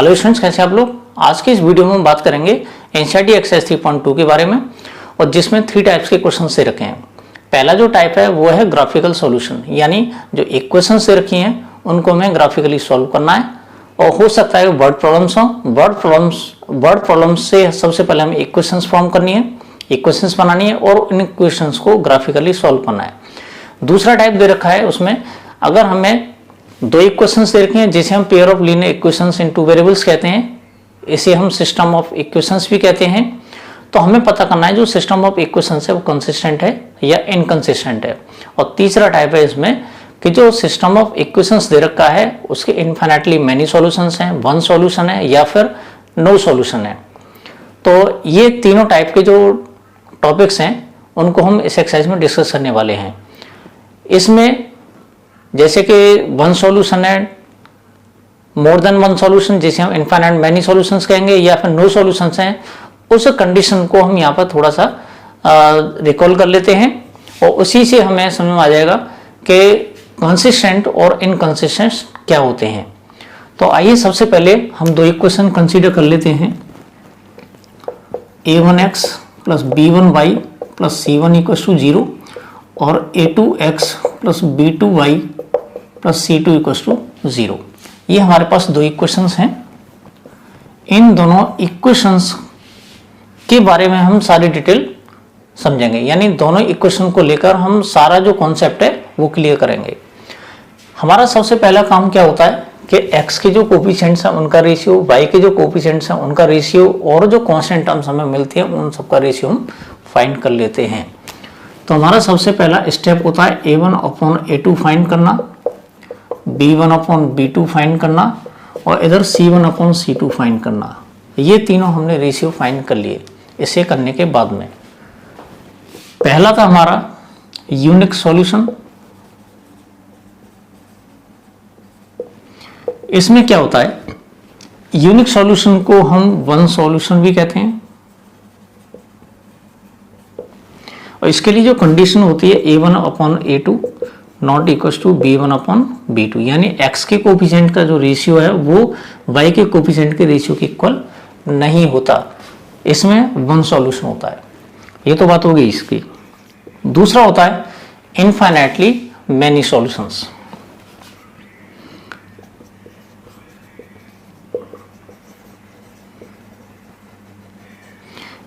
Hello students, कैसे आप लोग। आज के इस वीडियो में हम बात करेंगे एनसीईआरटी एक्सरसाइज 3.2 के बारे में, और जिसमें 3 टाइप्स के क्वेश्चन दे रखे हैं। पहला जो टाइप है वो है ग्राफिकल सॉल्यूशन, यानी जो इक्वेशन दे रखी हैं उनको हमें ग्राफिकली सॉल्व करना है। और हो सकता है वर्ड प्रॉब्लम्स हो। वर्ड प्रॉब्लम्स से सबसे पहले हमें इक्वेशंस फॉर्म करनी है, इक्वेशंस बनानी है और इन इक्वेशंस को ग्राफिकली सॉल्व करना है। दूसरा टाइप दे रखा है, उसमें अगर हमें दो इक्वेशंस दे रखे हैं जिसे हम pair of linear equations into variables कहते हैं, इसे हम सिस्टम ऑफ इक्वेशंस भी कहते हैं। तो हमें पता करना है जो सिस्टम ऑफ इक्वेशंस है वो कंसिस्टेंट है या इनकंसिस्टेंट है। और तीसरा टाइप है इसमें कि जो सिस्टम ऑफ इक्वेशंस दे रखा है उसके इनफाइनाइटली मैनी सॉल्यूशंस हैं, वन सॉल्यूशन है या फिर नो सॉल्यूशन है। तो ये तीनों टाइप के जो टॉपिक्स हैं उनको हम इस एक्सरसाइज में डिस्कस करने वाले हैं। इसमें जैसे कि वन सॉल्यूशन है, मोर देन वन सॉल्यूशन जिसे हम इनफाइनाइट मैनी सॉल्यूशंस कहेंगे, या फिर नो सॉल्यूशंस हैं, उस कंडीशन को हम यहाँ पर थोड़ा सा रिकॉल कर लेते हैं और उसी से हमें समझ में आ जाएगा कि कंसिस्टेंट और इनकंसिस्टेंट क्या होते हैं। तो आइए सबसे पहले हम दो इक्वेशन कंसीडर कर लेते हैं। a1x plus b1y plus c1 equal to 0 और a2x plus b2y plus c2 equal to 0। ये हमारे पास दो इक्वेशंस हैं। इन दोनों इक्वेशंस के बारे में हम सारी डिटेल समझेंगे, यानी दोनों इक्वेशन को लेकर हम सारा जो कॉन्सेप्ट है वो क्लियर करेंगे। हमारा सबसे पहला काम क्या होता है कि x के जो कोफिशिएंट्स हैं उनका रेशियो, y के जो कोफिशिएंट्स हैं उनका रेशियो और जो कांस्टेंट टर्म्स हमें मिलती है उन सबका रेशियो हम फाइंड कर लेते हैं। तो हमारा सबसे पहला स्टेप होता है a1 अपॉन a2 फाइंड करना, b1 अपॉन b2 फाइंड करना और इधर c1 अपॉन c2 फाइंड करना। ये तीनों हमने रेशियो फाइंड कर लिए। इसे करने के बाद में पहला था हमारा यूनिक सॉल्यूशन। इसमें क्या होता है, यूनिक सॉल्यूशन को हम वन सॉल्यूशन भी कहते हैं। और इसके लिए जो कंडीशन होती है a1 upon a2 not equal to b1 upon b2, यानी x के कोफिशिएंट का जो रेशियो है वो y के कोफिशिएंट के रेशियो के इक्वल नहीं होता। इसमें वन सॉल्यूशन होता है। ये तो बात हो गई इसकी। दूसरा होता है infinitely many solutions.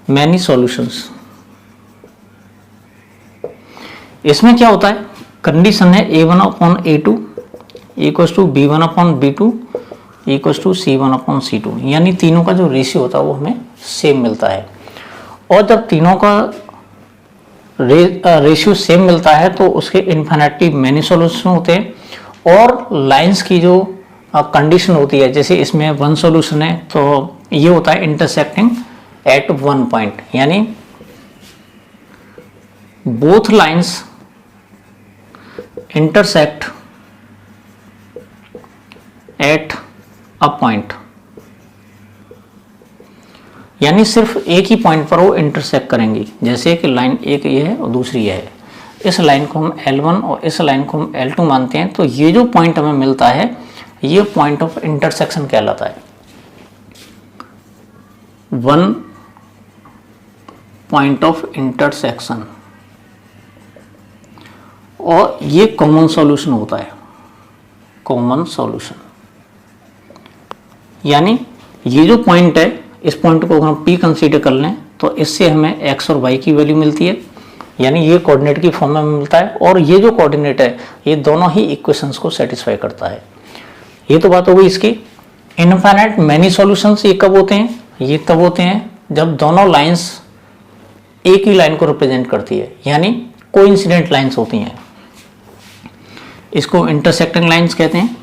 Many solutions, इसमें क्या होता है, कंडीशन है a1 upon a2 equal to b1 upon b2 equal to c1 upon c2, यानी तीनों का जो रेशियो होता है वो हमें सेम मिलता है। और जब तीनों का रेशियो सेम मिलता है तो उसके इनफाइनाइटली मैनी सॉल्यूशन होते हैं। और लाइंस की जो कंडीशन होती है, जैसे इसमें वन सॉल्यूशन है तो ये होता है इंटरसेक्टिंग एट वन पॉइंट, यानी both lines intersect at a point, यानी सिर्फ एक ही पॉइंट पर वो इंटरसेक्ट करेंगी। जैसे कि लाइन एक ये है और दूसरी ये है, इस लाइन को हम L1 और इस लाइन को हम L2 मानते हैं। तो ये जो पॉइंट हमें मिलता है ये पॉइंट ऑफ इंटरसेक्शन कहलाता है। वन पॉइंट ऑफ इंटरसेक्शन, और ये कॉमन सॉल्यूशन होता है। कॉमन सॉल्यूशन यानी ये जो पॉइंट है, इस पॉइंट को अगर हम P कंसीडर कर लें तो इससे हमें x और y की वैल्यू मिलती है, यानी ये कोऑर्डिनेट की फॉर्म में मिलता है। और ये जो कोऑर्डिनेट है ये दोनों ही इक्वेशंस को सेटिस्फाई करता है। ये तो बात हो गई इसकी। इनफाइनाइट मैनी सॉल्यूशंस ये कब होते हैं, ये तब होते हैं जब दोनों लाइंस एक ही लाइन को रिप्रेजेंट करती है, यानी कोइंसिडेंट लाइंस होती हैं। इसको इंटरसेक्टिंग लाइंस कहते हैं।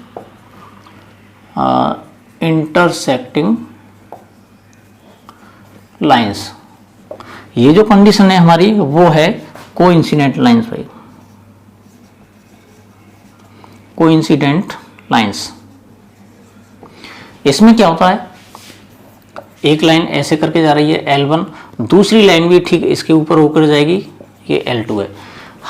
इंटरसेक्टिंग लाइंस, ये जो कंडीशन है हमारी वो है कोइंसिडेंट लाइंस भाई, कोइंसिडेंट लाइंस। इसमें क्या होता है, एक लाइन ऐसे करके जा रही है L1, दूसरी लाइन भी ठीक इसके ऊपर होकर जाएगी, ये L2 है।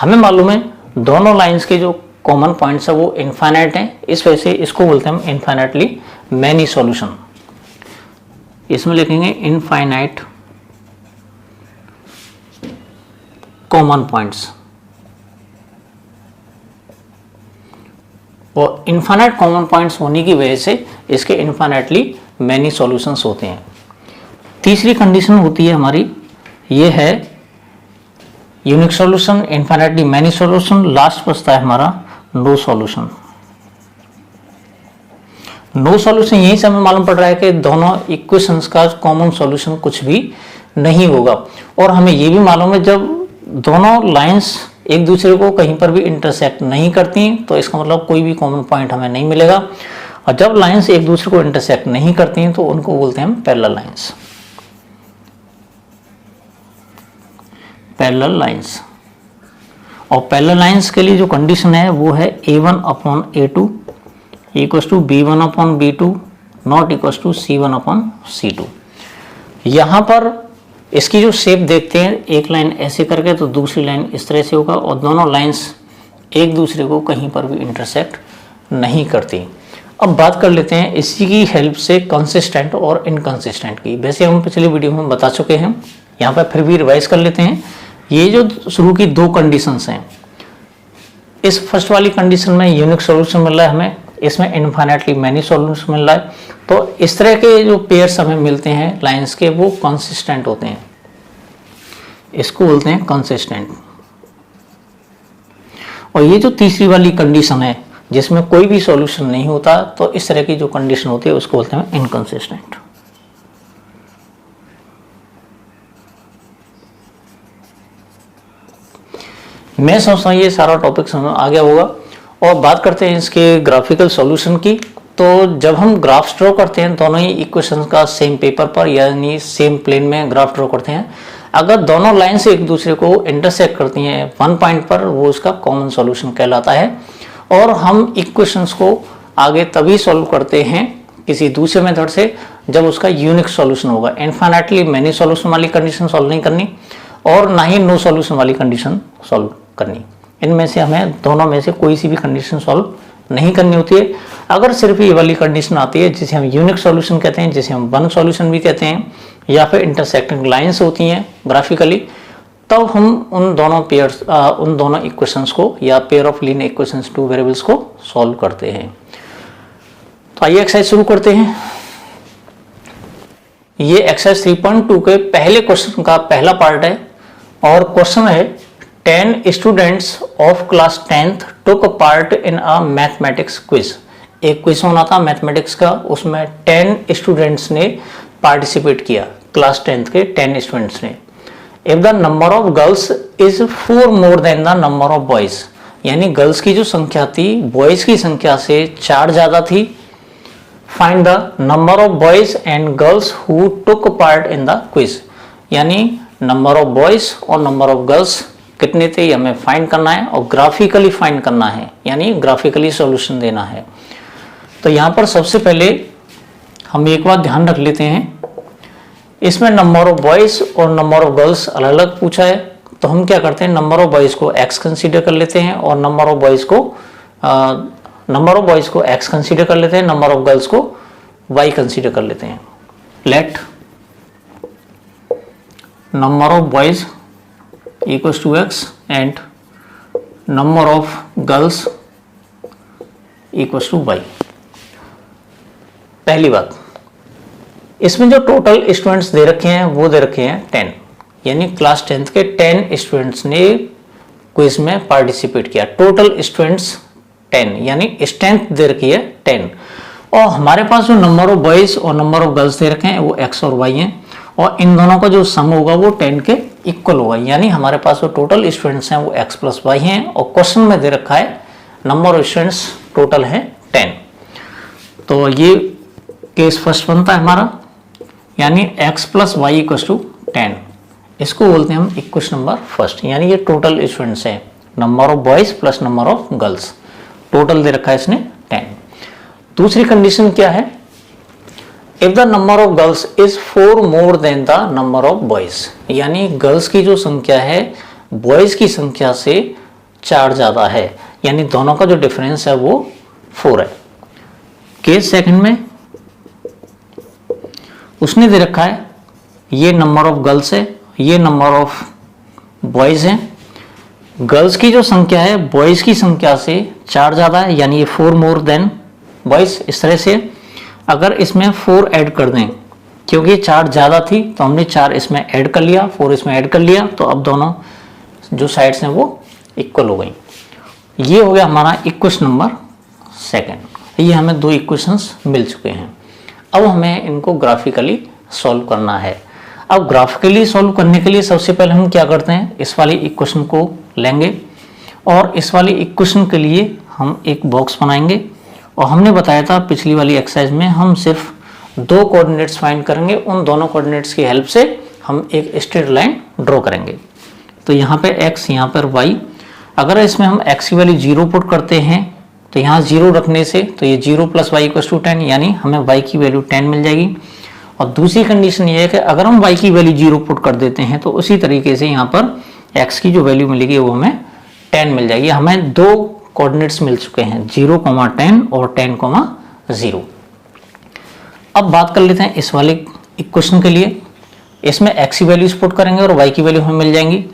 हमें मालूम है दोनों लाइंस के जो कॉमन पॉइंट्स है वो इनफाइनाइट हैं, इस वजह से इसको बोलते हैं हम इनफाइनाइटली मैनी सॉल्यूशन। इसमें लिखेंगे इनफाइनाइट कॉमन पॉइंट्स। और इनफाइनाइट कॉमन पॉइंट्स होने की वजह से इसके इनफाइनाइटली मैनी सॉल्यूशंस होते हैं। तीसरी कंडीशन होती है हमारी, ये है unique solution, infinitely many solution. Last बचता है हमारा नो सॉल्यूशन। नो सॉल्यूशन यहीं से हमें मालूम पड़ रहा है कि दोनों इक्वेशंस का कॉमन सॉल्यूशन कुछ भी नहीं होगा। और हमें ये भी मालूम है जब दोनों लाइंस एक दूसरे को कहीं पर भी इंटरसेक्ट नहीं करती तो इसका मतलब कोई भी कॉमन पॉइंट हमें नहीं मिलेगा। और जब लाइंस एक दूसरे को इंटरसेक्ट नहीं करती हैं तो उनको बोलते हैं हम पैरेलल लाइंस। Parallel lines. और पैरेलल लाइंस के लिए जो कंडीशन है वो है A1/A2 equal to B1/B2 not equal to C1/C2। यहाँ पर इसकी जो शेप देखते हैं, एक लाइन ऐसे करके तो दूसरी लाइन इस तरह से होगा और दोनों लाइंस एक दूसरे को कहीं पर भी इंटरसेक्ट नहीं करती। अब बात कर लेते हैं इसी की हेल्प से कंसिस्टेंट और इनकंसिस्टेंट की। वैसे हम पिछले वीडियो में बता चुके हैं, यहाँ पर फिर भी रिवाइज कर लेते हैं। ये जो शुरू की दो कंडीशंस हैं, इस फर्स्ट वाली कंडीशन में यूनिक सॉल्यूशन मिल रहा है हमें, इसमें इनफाइनाइटली मैनी सॉल्यूशन मिल रहा है। तो इस तरह के जो पेयर्स हमें मिलते हैं लाइंस के वो कंसिस्टेंट होते हैं, इसको बोलते हैं कंसिस्टेंट। और ये जो तीसरी वाली कंडीशन है जिसमें कोई भी सॉल्यूशन नहीं होता, तो इस तरह की जो कंडीशन होती है उसको बोलते हैं इनकंसिस्टेंट। मैं समझता हूँ ये सारा टॉपिक समझ आ गया होगा। और बात करते हैं इसके ग्राफिकल सॉल्यूशन की। तो जब हम ग्राफ्स ड्रॉ करते हैं दोनों ही इक्वेशंस का सेम पेपर पर यानी सेम प्लेन में ग्राफ ड्रॉ करते हैं, अगर दोनों लाइन से एक दूसरे को इंटरसेक्ट करती हैं वन पॉइंट पर, वो उसका कॉमन सॉल्यूशन कहलाता है। और हम इक्वेशंस को आगे तभी सॉल्व करते हैं किसी दूसरे मेथड से जब उसका यूनिक सॉल्यूशन होगा। इनफाइनाइटली मैनी सॉल्यूशन वाली कंडीशन सॉल्व नहीं करनी और ना ही नो सॉल्यूशन वाली कंडीशन सॉल्व करनी। इनमें से हमें दोनों में से कोई सी भी कंडीशन सॉल्व नहीं करनी होती है। अगर सिर्फ ये वाली कंडीशन आती है जिसे हम यूनिक सॉल्यूशन कहते हैं, जिसे हम वन सॉल्यूशन भी कहते हैं, या फिर इंटरसेक्टिंग लाइंस होती हैं ग्राफिकली, तब हम उन दोनों पेयर्स उन दोनों इक्वेशंस को या pair of linear equations two variables को सॉल्व करते हैं। तो आइए एक्सरसाइज शुरू करते हैं। ये एक्सरसाइज 3.2 के पहले क्वेश्चन का पहला पार्ट है और क्वेश्चन है 10 students of class 10th took part in a mathematics quiz. एक क्विज होना था मैथमेटिक्स का, उसमें 10 स्टूडेंट्स ने पार्टिसिपेट किया, क्लास 10th के 10 स्टूडेंट्स ने। If the number of girls is 4 more than the number of boys, यानी गर्ल्स की जो संख्या थी बॉयज की संख्या से 4 ज्यादा थी। Find the number of boys and girls who took part in the quiz, यानी नंबर ऑफ बॉयज और नंबर ऑफ गर्ल्स कितने थे ये हमें फाइंड करना है और ग्राफिकली फाइंड करना है, यानी ग्राफिकली सॉल्यूशन देना है। तो यहाँ पर सबसे पहले हम एक बात ध्यान रख लेते हैं, इसमें नंबर ऑफ बॉयज और नंबर ऑफ गर्ल्स अलग अलग पूछा है। तो हम क्या करते हैं, नंबर ऑफ बॉयज को x कंसीडर कर लेते हैं और नंबर ऑफ बॉयज को x कंसीडर कर लेते हैं, नंबर ऑफ गर्ल्स को y कंसीडर कर लेते हैं। Let number of boys equals to x and number of girls equals to y। पहली बात, इसमें जो टोटल स्टूडेंट्स दे रखे हैं वो दे रखे हैं 10, यानी क्लास 10th के 10 स्टूडेंट्स ने क्विज में पार्टिसिपेट किया। टोटल स्टूडेंट्स 10 यानी स्ट्रेंथ दे रखी है 10। और हमारे पास जो नंबर ऑफ बॉयज और नंबर ऑफ गर्ल्स दे रखे हैं वो x और y हैं और इन दोनों का जो सम होगा वो 10 के इक्वल होगा, यानी हमारे पास जो टोटल स्टूडेंट्स हैं वो x प्लस वाई हैं और क्वेश्चन में दे रखा है नंबर ऑफ स्टूडेंट्स टोटल है 10। तो ये केस फर्स्ट बनता है हमारा, यानी x plus y equal to 10। इसको बोलते हैं हम इक्वेशन नंबर फर्स्ट, यानी ये टोटल स्टूडेंट्स हैं, number of boys plus number of girls, total दे रखा है इसने 10। दूसरी कंडीशन क्या है, if the number of girls is 4 more than the number of boys, यानी गर्ल्स की जो संख्या है बॉयज की संख्या से 4 ज्यादा है, यानी दोनों का जो डिफरेंस है वो 4 है। केस सेकंड में उसने दे रखा है ये नंबर ऑफ गर्ल्स है, ये नंबर ऑफ बॉयज़ हैं। गर्ल्स की जो संख्या है बॉयज़ की संख्या से 4 ज़्यादा है, यानी ये 4 मोर देन बॉयज़। इस तरह से अगर इसमें 4 ऐड कर दें, क्योंकि 4 ज़्यादा थी तो हमने 4 इसमें ऐड कर लिया, 4 इसमें ऐड कर लिया, तो अब दोनों जो साइड्स हैं वो इक्वल हो गई। ये हो गया हमारा इक्वेशन नंबर सेकंड। ये हमें 2 इक्वेशंस मिल चुके हैं। अब हमें इनको ग्राफिकली सॉल्व करना है। अब ग्राफिकली सॉल्व करने के लिए सबसे पहले हम क्या करते हैं, इस वाली इक्वेशन को लेंगे और इस वाली इक्वेशन के लिए हम एक बॉक्स बनाएंगे। और हमने बताया था पिछली वाली एक्सरसाइज में हम सिर्फ 2 कोऑर्डिनेट्स फाइंड करेंगे, उन दोनों कोऑर्डिनेट्स की हेल्प से हम एक स्ट्रेट लाइन ड्रॉ करेंगे। तो यहाँ पे x, यहाँ पर y। अगर इसमें हम x की वैल्यू 0 पुट करते हैं तो यहाँ 0 रखने से तो ये 0 + y = 10, यानी हमें y की वैल्यू 10 मिल जाएगी। और दूसरी कंडीशन ये है कि अगर हम y की वैल्यू 0 पुट कर देते हैं तो उसी तरीके से यहाँ पर x की जो वैल्यू मिलेगी वो हमें 10 मिल जाएगी। हमें 2 कोऑर्डिनेट्स मिल चुके हैं, 0, 10 और 10, 0। अब बात कर लेते हैं इस वाले इक्वेशन के लिए। इसमें x की वैल्यूज पुट करेंगे और y की वैल्यू हमें मिल जाएंगी।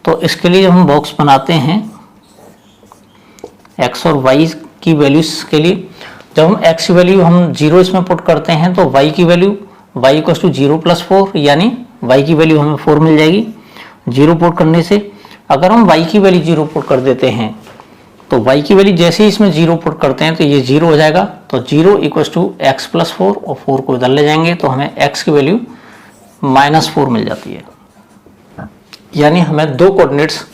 तो इसके लिए हम बॉक्स बनाते हैं x और y की वैल्यूज के लिए। जब हम x की वैल्यू हम 0 इसमें पुट करते हैं तो y की वैल्यू y = 0 + 4, यानी y की वैल्यू हमें 4 मिल जाएगी 0 पुट करने से। अगर हम y की वैल्यू 0 पुट कर देते हैं तो y की वैल्यू जैसे ही इसमें 0 पुट करते हैं तो ये 0 हो जाएगा। तो 0 = x + 4 और 4 को इधर ले जाएंगे तो हमें x की वैल्यू -4 मिल जाती है। यानी हमें 2 कोऑर्डिनेट्स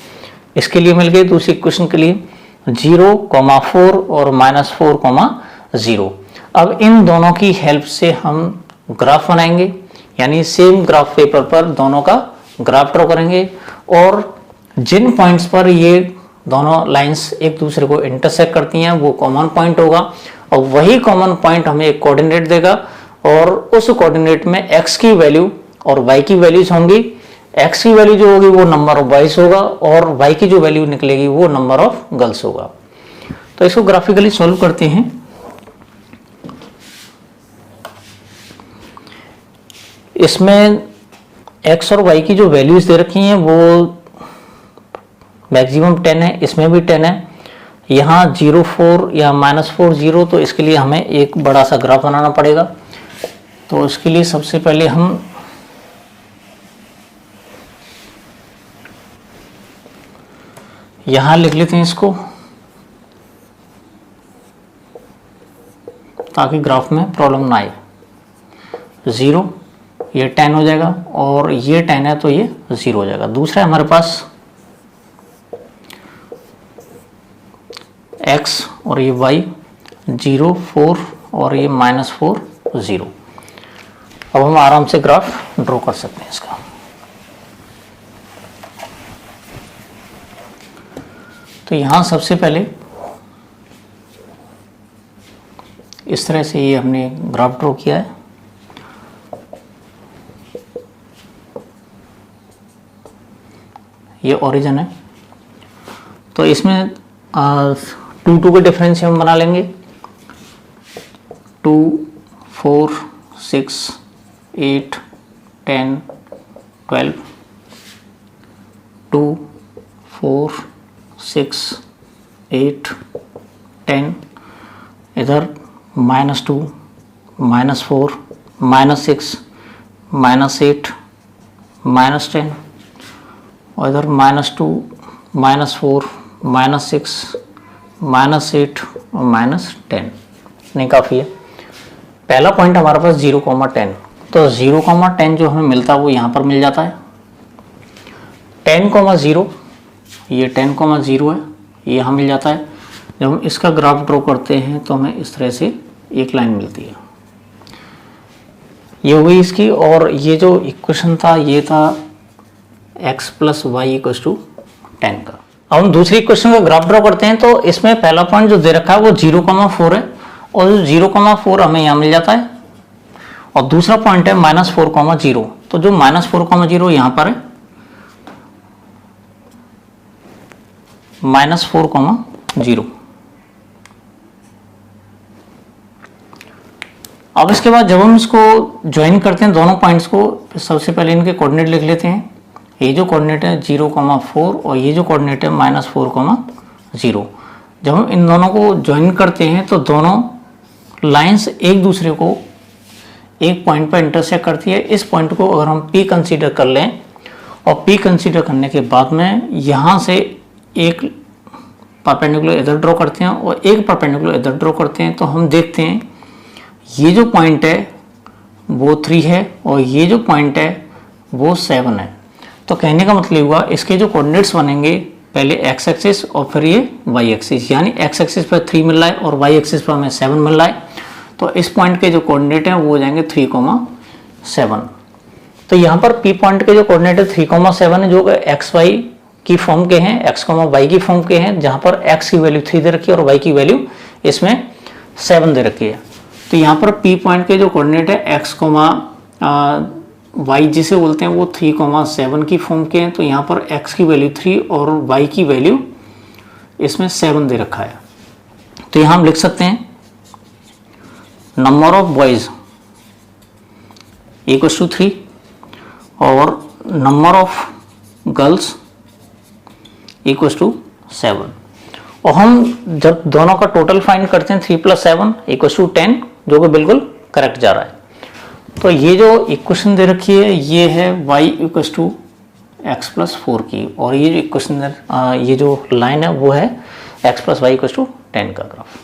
इसके लिए मिल गए दूसरी इक्वेशन के लिए, 0, 4 और -4, 0। अब इन दोनों की हेल्प से हम ग्राफ बनाएंगे, यानी सेम ग्राफ पेपर पर दोनों का ग्राफ ड्रॉ करेंगे। और जिन पॉइंट्स पर ये दोनों लाइंस एक दूसरे को इंटरसेक्ट करती हैं वो कॉमन पॉइंट होगा और वही कॉमन पॉइंट हमें एक कोऑर्डिनेट देगा और उस कोऑर्डिनेट में x की वैल्यू और y की वैल्यूज होंगी। x की वैल्यू जो होगी वो नंबर ऑफ बॉयज होगा और y की जो वैल्यू निकलेगी वो नंबर ऑफ गर्ल्स होगा। तो इसको ग्राफिकली सॉल्व करते हैं। इसमें x और y की जो वैल्यूज दे रखी हैं वो मैक्सिमम 10 है, इसमें भी 10 है। यहाँ 0, 4 या -4, 0, तो इसके लिए हमें एक बड़ा सा ग्राफ बनाना पड़ेगा। तो इसके लिए सबसे पहले हम यहाँ लिख लेते हैं इसको, ताकि ग्राफ में प्रॉब्लम ना आए। 0 ये 10 हो जाएगा और ये 10 है तो ये 0 हो जाएगा। दूसरा हमारे पास x और ये y, 0, 4 और ये -4, 0। अब हम आराम से ग्राफ ड्रॉ कर सकते हैं इसका। तो यहाँ सबसे पहले इस तरह से ये हमने ग्राफ ड्रॉ किया है। ये ओरिजिन है, तो इसमें 2 के डिफरेंस हम बना लेंगे। 2, 4, 6, 8, 10, 12, 2, 4, 6, 8, 10, इधर -2, -4, -6, -8, -10 और इधर -2, -4, -6, -8 और -10। नहीं, काफ़ी है। पहला पॉइंट हमारे पास 0, 10, तो 0, 10 जो हमें मिलता है वो यहाँ पर मिल जाता है। 10, 0, ये 10, 0 है, ये यहाँ मिल जाता है। जब हम इसका ग्राफ ड्रॉ करते हैं तो हमें इस तरह से एक लाइन मिलती है। ये हुई इसकी, और ये जो इक्वेशन था ये था x + y = 10 का। अब हम दूसरी इक्वेशन का ग्राफ ड्रॉ करते हैं। तो इसमें पहला पॉइंट जो दे रखा है वो 0, 4 है और 0, 4 हमें यहाँ मिल जाता है। और दूसरा पॉइंट है -4, 0, तो जो -4, 0 यहाँ पर है, -4, 0। अब इसके बाद जब हम इसको ज्वाइन करते हैं दोनों पॉइंट्स को, सबसे पहले इनके कोऑर्डिनेट लिख लेते हैं। ये जो कोऑर्डिनेट है 0,4 और ये जो कोऑर्डिनेट है -4,0। जब हम इन दोनों को ज्वाइन करते हैं तो दोनों लाइंस एक दूसरे को एक पॉइंट पर इंटरसेक्ट करती है। इस पॉइंट को अगर हम P कंसीडर कर लें और P कंसीडर करने के बाद में यहाँ से एक परपेंडिकुलर इधर ड्रॉ करते हैं और एक परपेंडिकुलर इधर ड्रॉ करते हैं, तो हम देखते हैं ये जो पॉइंट है वो 3 है और ये जो पॉइंट है वो 7 है। तो कहने का मतलब हुआ इसके जो कोऑर्डिनेट्स बनेंगे पहले एक्स एक्सिस और फिर ये वाई एक्सिस, यानी एक्स एक्सिस पर 3 मिल रहा है और वाई एक्सिस पर हमें 7 मिल रहा है। तो इस पॉइंट के जो कोऑर्डिनेट हैं वो हो जाएंगे 3,7। तो यहाँ पर P पॉइंट के जो कोऑर्डिनेट है 3,7 है, जो एक्स वाई की फॉर्म के हैं, एक्स वाई की फॉर्म के हैं, जहाँ पर एक्स की वैल्यू 3 दे रखी है और वाई की वैल्यू इसमें 7 दे रखी है। तो यहाँ पर P पॉइंट के जो कोऑर्डिनेट है एक्स वाई जिसे बोलते हैं वो 3,7 की फॉर्म के हैं। तो यहाँ पर x की वैल्यू 3 और y की वैल्यू इसमें 7 दे रखा है। तो यहाँ हम लिख सकते हैं number of boys equals to 3 और number of girls equals to 7। और हम जब दोनों का टोटल फाइंड करते हैं 3 + 7 इक्वल्स टू 10, जो कि बिल्कुल करेक्ट जा रहा है। तो ये जो इक्वेशन दे रखी है ये है y इक्वल्स टू x + 4 की, और ये जो इक्वेशन ये जो लाइन है वो है x + y इक्वल्स टू 10 का ग्राफ।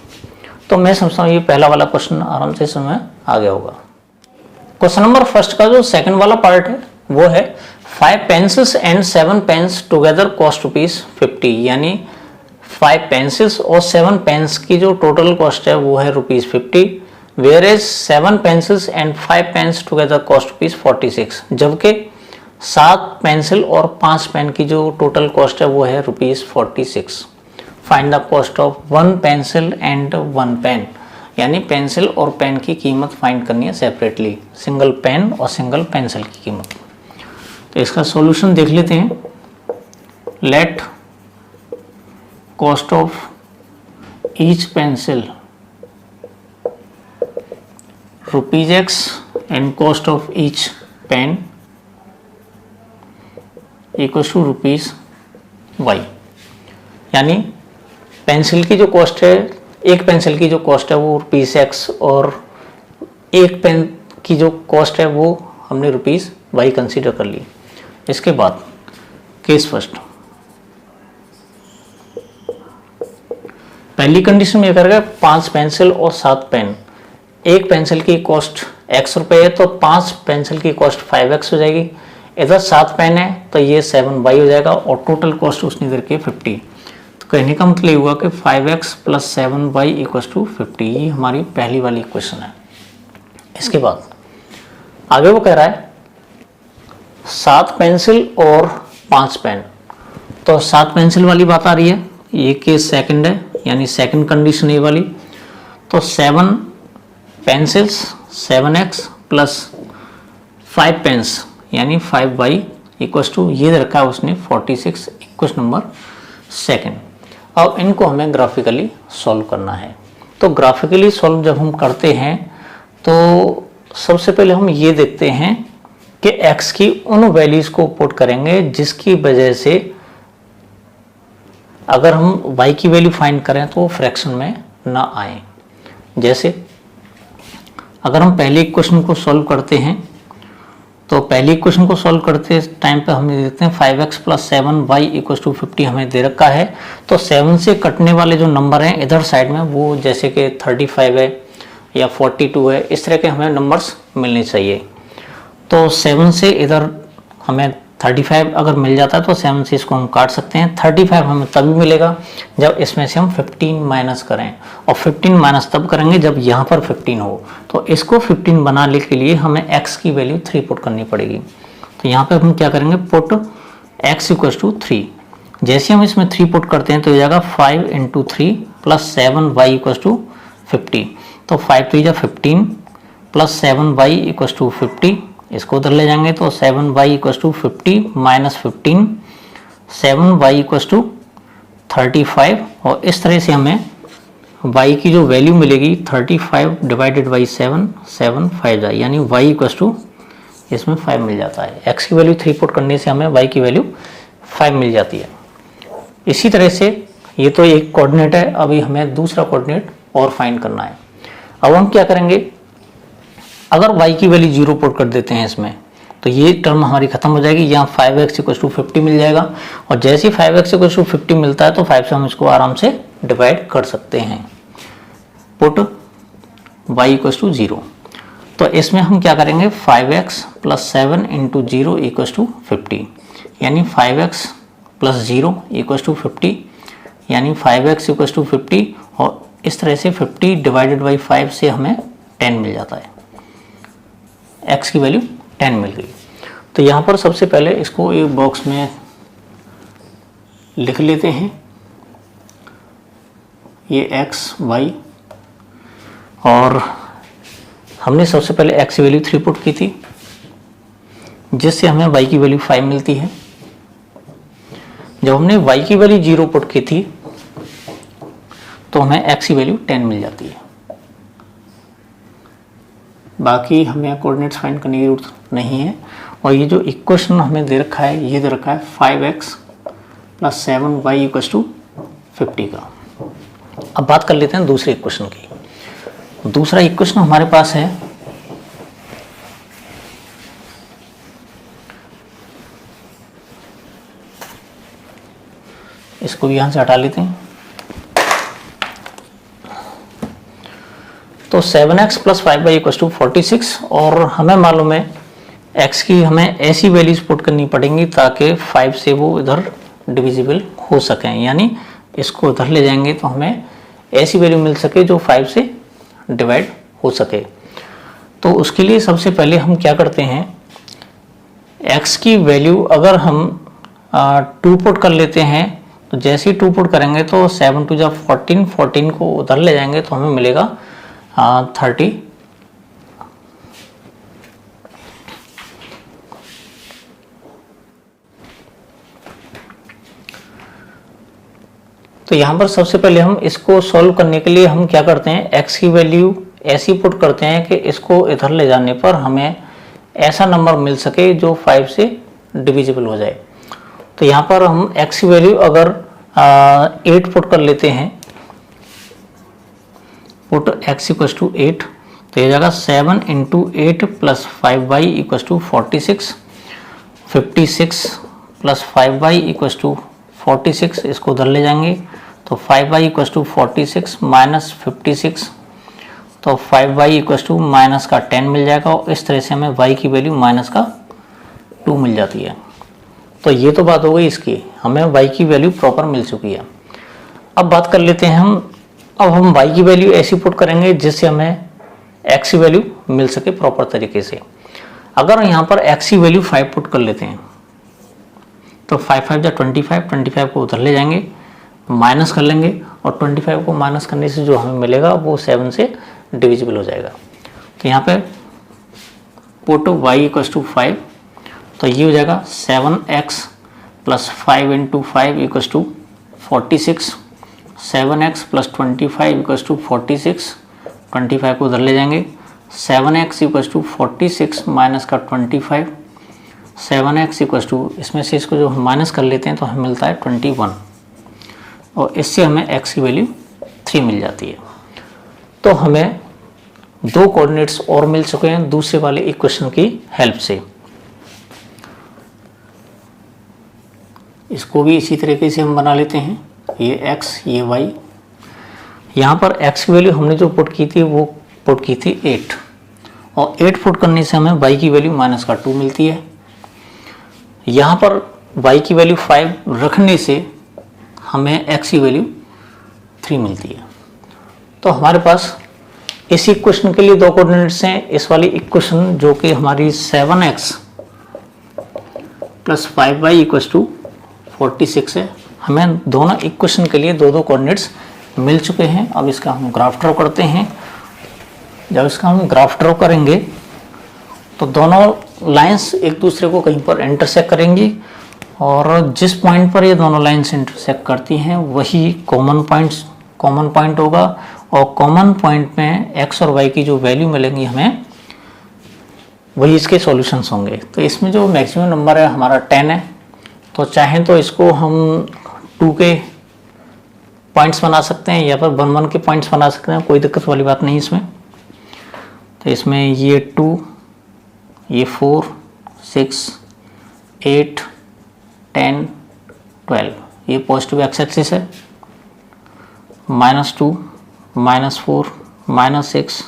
तो मैं समझता हूँ ये पहला वाला क्वेश्चन आराम से समझ आ गया होगा। क्वेश्चन नंबर फर्स्ट का जो सेकंड वाला पार्ट है वो है 5 pencils and 7 pens together cost ₹50, यानी 5 पेंसिल्स और 7 पेन्स की जो टोटल कॉस्ट है वो है ₹50, whereas 7 pencils and 5 pens together cost ₹46, जबकि 7 पेंसिल और 5 पेन की जो टोटल कॉस्ट है वो है ₹46। Find the cost of 1 pencil and 1 pen, यानी पेंसिल और पेन की कीमत फाइंड करनी है सेपरेटली, सिंगल पेन और सिंगल पेंसिल की कीमत। तो इसका सॉल्यूशन देख लेते हैं। Let cost of each pencil ₹X and cost of each pen equals to ₹Y, यानी पेंसिल की जो कॉस्ट है, एक पेंसिल की जो कॉस्ट है वो ₹X और एक पेन की जो कॉस्ट है वो हमने ₹Y कंसीडर कर ली। इसके बाद केस फर्स्ट, पहली कंडीशन में करेगा 5 पेंसिल और 7 पेन। एक पेंसिल की कॉस्ट x रुपये है तो 5 पेंसिल की कॉस्ट 5x हो जाएगी। इधर 7 पेन है तो ये 7y हो जाएगा और टोटल कॉस्ट उसने इधर के 50। तो कहने का मतलब हुआ कि 5x + 7y इक्वल्स टू 50। ये हमारी पहली वाली इक्वेशन है। इसके बाद आगे वो कह रहा है 7 पेंसिल और 5 पेन। तो 7 पेंसिल वाली बात आ रही है, ये केस सेकंड है, यानी सेकंड कंडीशन ये वाली। तो 7 पेंसिल्स 7x + 5 पेन्स यानी 5y इक्वल्स टू ये रखा है उसने 46, इक्वेशन नंबर सेकंड। अब इनको हमें ग्राफिकली सॉल्व करना है। तो ग्राफिकली सॉल्व जब हम करते हैं तो सबसे पहले हम ये देखते हैं कि x की उन वैल्यूज को पुट करेंगे जिसकी वजह से अगर हम y की वैल्यू फाइंड करें तो फ्रैक्शन में ना आए। जैसे अगर हम पहले इक्वेशन को सॉल्व करते हैं तो पहली इक्वेशन को सॉल्व करते टाइम पे हम देखते हैं 5x + 7y इक्वल्स टू 50 हमें दे रखा है। तो 7 से कटने वाले जो नंबर हैं इधर साइड में वो जैसे कि 35 है या 42 है, इस तरह के हमें नंबर्स मिलने चाहिए। तो 7 से इधर हमें 35 अगर मिल जाता है तो 7 से इसको हम काट सकते हैं। 35 हमें तभी मिलेगा जब इसमें से हम 15 माइनस करें, और 15 माइनस तब करेंगे जब यहाँ पर 15 हो। तो इसको 15 बनाने के लिए हमें x की वैल्यू 3 पुट करनी पड़ेगी। तो यहाँ पे हम क्या करेंगे, पुट x इक्वल्स टू 3। जैसे हम इसमें 3 पुट करते हैं तो ये जाएगा 5 × 3 + 7y इक्वल्स टू 50। तो 5 × 3 = 15 + 7y इक्वल्स टू 50, इसको उधर ले जाएंगे तो 7y equals to 50 - 15, 7y equals to 35। और इस तरह से हमें y की जो वैल्यू मिलेगी 35 डिवाइडेड बाई 7, 7 5 जाए, यानी y इक्वस टू इसमें 5 मिल जाता है। x की वैल्यू 3 पुट करने से हमें y की वैल्यू 5 मिल जाती है। इसी तरह से ये तो एक कोऑर्डिनेट है, अभी हमें दूसरा कोऑर्डिनेट और फाइंड करना है। अब हम क्या करेंगे, अगर y की वैल्यू 0 पुट कर देते हैं इसमें, तो ये टर्म हमारी खत्म हो जाएगी। यहाँ 5x इक्वल टू 50 मिल जाएगा, और जैसे ही 5x इक्वल टू 50 मिलता है तो 5 से हम इसको आराम से डिवाइड कर सकते हैं। पुट y इक्वल टू 0, तो इसमें हम क्या करेंगे, 5x plus 7 into 0 equal to 50, यानी 5x प्लस 0 इक्वल टू 50, यानी 5x इक्वल टू 50, और इस तरह से 50 डिवाइडेड बाई 5 से हमें 10 मिल जाता है। x की वैल्यू 10 मिल गई। तो यहाँ पर सबसे पहले इसको एक बॉक्स में लिख लेते हैं, ये x y, और हमने सबसे पहले x की वैल्यू 3 पुट की थी, जिससे हमें y की वैल्यू 5 मिलती है। जब हमने y की वैल्यू 0 पुट की थी तो हमें x की वैल्यू 10 मिल जाती है। बाकी हमें कोऑर्डिनेट्स फाइंड करने की जरूरत नहीं है। और ये जो इक्वेशन हमें दे रखा है, ये दे रखा है 5x plus 7y equal to 50 का। अब बात कर लेते हैं दूसरे इक्वेशन की। दूसरा इक्वेशन हमारे पास है इसको भी यहां से हटा लेते हैं। तो 7x plus 5y equal to 46, और हमें मालूम है x की हमें ऐसी वैल्यूज पुट करनी पड़ेंगी ताकि 5 से वो इधर डिविजिबल हो सकें, यानी इसको इधर ले जाएंगे तो हमें ऐसी वैल्यू मिल सके जो 5 से डिवाइड हो सके। तो उसके लिए सबसे पहले हम क्या करते हैं, x की वैल्यू अगर हम 2 पुट कर लेते हैं, तो जैसे ही 2 पुट करेंगे तो 7 टू जा 14, 14 को उधर ले जाएंगे तो हमें मिलेगा 30। तो यहाँ पर सबसे पहले हम इसको सॉल्व करने के लिए हम क्या करते हैं, x की वैल्यू ऐसी पुट करते हैं कि इसको इधर ले जाने पर हमें ऐसा नंबर मिल सके जो 5 से डिविजिबल हो जाए। तो यहाँ पर हम x की वैल्यू अगर 8 पुट कर लेते हैं, पुट x इक्वल टू 8, तो ये जाएगा 7 into 8 plus 5y equal to 46, 56 plus 5y equal to 46, इसको उधर ले जाएंगे तो 5y इक्वल टू 46 माइनस 56, तो 5y इक्वल टू माइनस का 10 मिल जाएगा, और इस तरह से हमें y की वैल्यू माइनस का 2 मिल जाती है। तो ये तो बात हो गई इसकी, हमें y की वैल्यू प्रॉपर मिल चुकी है। अब बात कर लेते हैं अब हम y की वैल्यू ऐसी पुट करेंगे जिससे हमें x की वैल्यू मिल सके प्रॉपर तरीके से। अगर यहाँ पर x की वैल्यू 5 पुट कर लेते हैं तो 5 5 जा 25, 25 को उधर ले जाएंगे, माइनस कर लेंगे, और 25 को माइनस करने से जो हमें मिलेगा वो 7 से डिविजिबल हो जाएगा। तो यहाँ पे पुट y इक्वल टू 5, तो ये हो जाएगा 7x plus 5 into 5 equal to 46, 7x plus 25 equal to 46, 25 को उधर ले जाएंगे, 7x इक्वल टू 46 माइनस का 25, 7x इक्वल टू इसमें से इसको जो हम माइनस कर लेते हैं तो हमें मिलता है 21, और इससे हमें x की वैल्यू 3 मिल जाती है। तो हमें 2 कोऑर्डिनेट्स और मिल चुके हैं दूसरे वाले इक्वेशन की हेल्प से। इसको भी इसी तरीके से हम बना लेते हैं, ये x ये y। यहाँ पर x की वैल्यू हमने जो पुट की थी वो पुट की थी 8, और 8 पुट करने से हमें y की वैल्यू माइनस का 2 मिलती है। यहाँ पर y की वैल्यू 5 रखने से हमें x की वैल्यू 3 मिलती है। तो हमारे पास इस इक्वेशन के लिए 2 कोऑर्डिनेट्स हैं। इस वाली इक्वेशन जो कि हमारी 7x plus 5y equal to 46 है, हमें दोनों इक्वेशन के लिए 2 कोऑर्डिनेट्स मिल चुके हैं। अब इसका हम ग्राफ ड्रॉ करते हैं। जब इसका हम ग्राफ ड्रॉ करेंगे तो दोनों लाइंस एक दूसरे को कहीं पर इंटरसेक्ट करेंगी, और जिस पॉइंट पर ये दोनों लाइंस इंटरसेक्ट करती हैं वही कॉमन पॉइंट्स कॉमन पॉइंट होगा और कॉमन पॉइंट में x और y की जो वैल्यू मिलेंगी हमें वही इसके सॉल्यूशंस होंगे। तो इसमें जो मैक्सिमम नंबर है हमारा 10 है, तो चाहें तो इसको हम 2 के पॉइंट्स बना सकते हैं या फिर 1 1 के पॉइंट्स बना सकते हैं, कोई दिक्कत वाली बात नहीं इसमें। तो इसमें ये 2, ये 4, 6, 8, 10, 12 ये पॉजिटिव एक्स एक्सिस है, -2, -4, -6,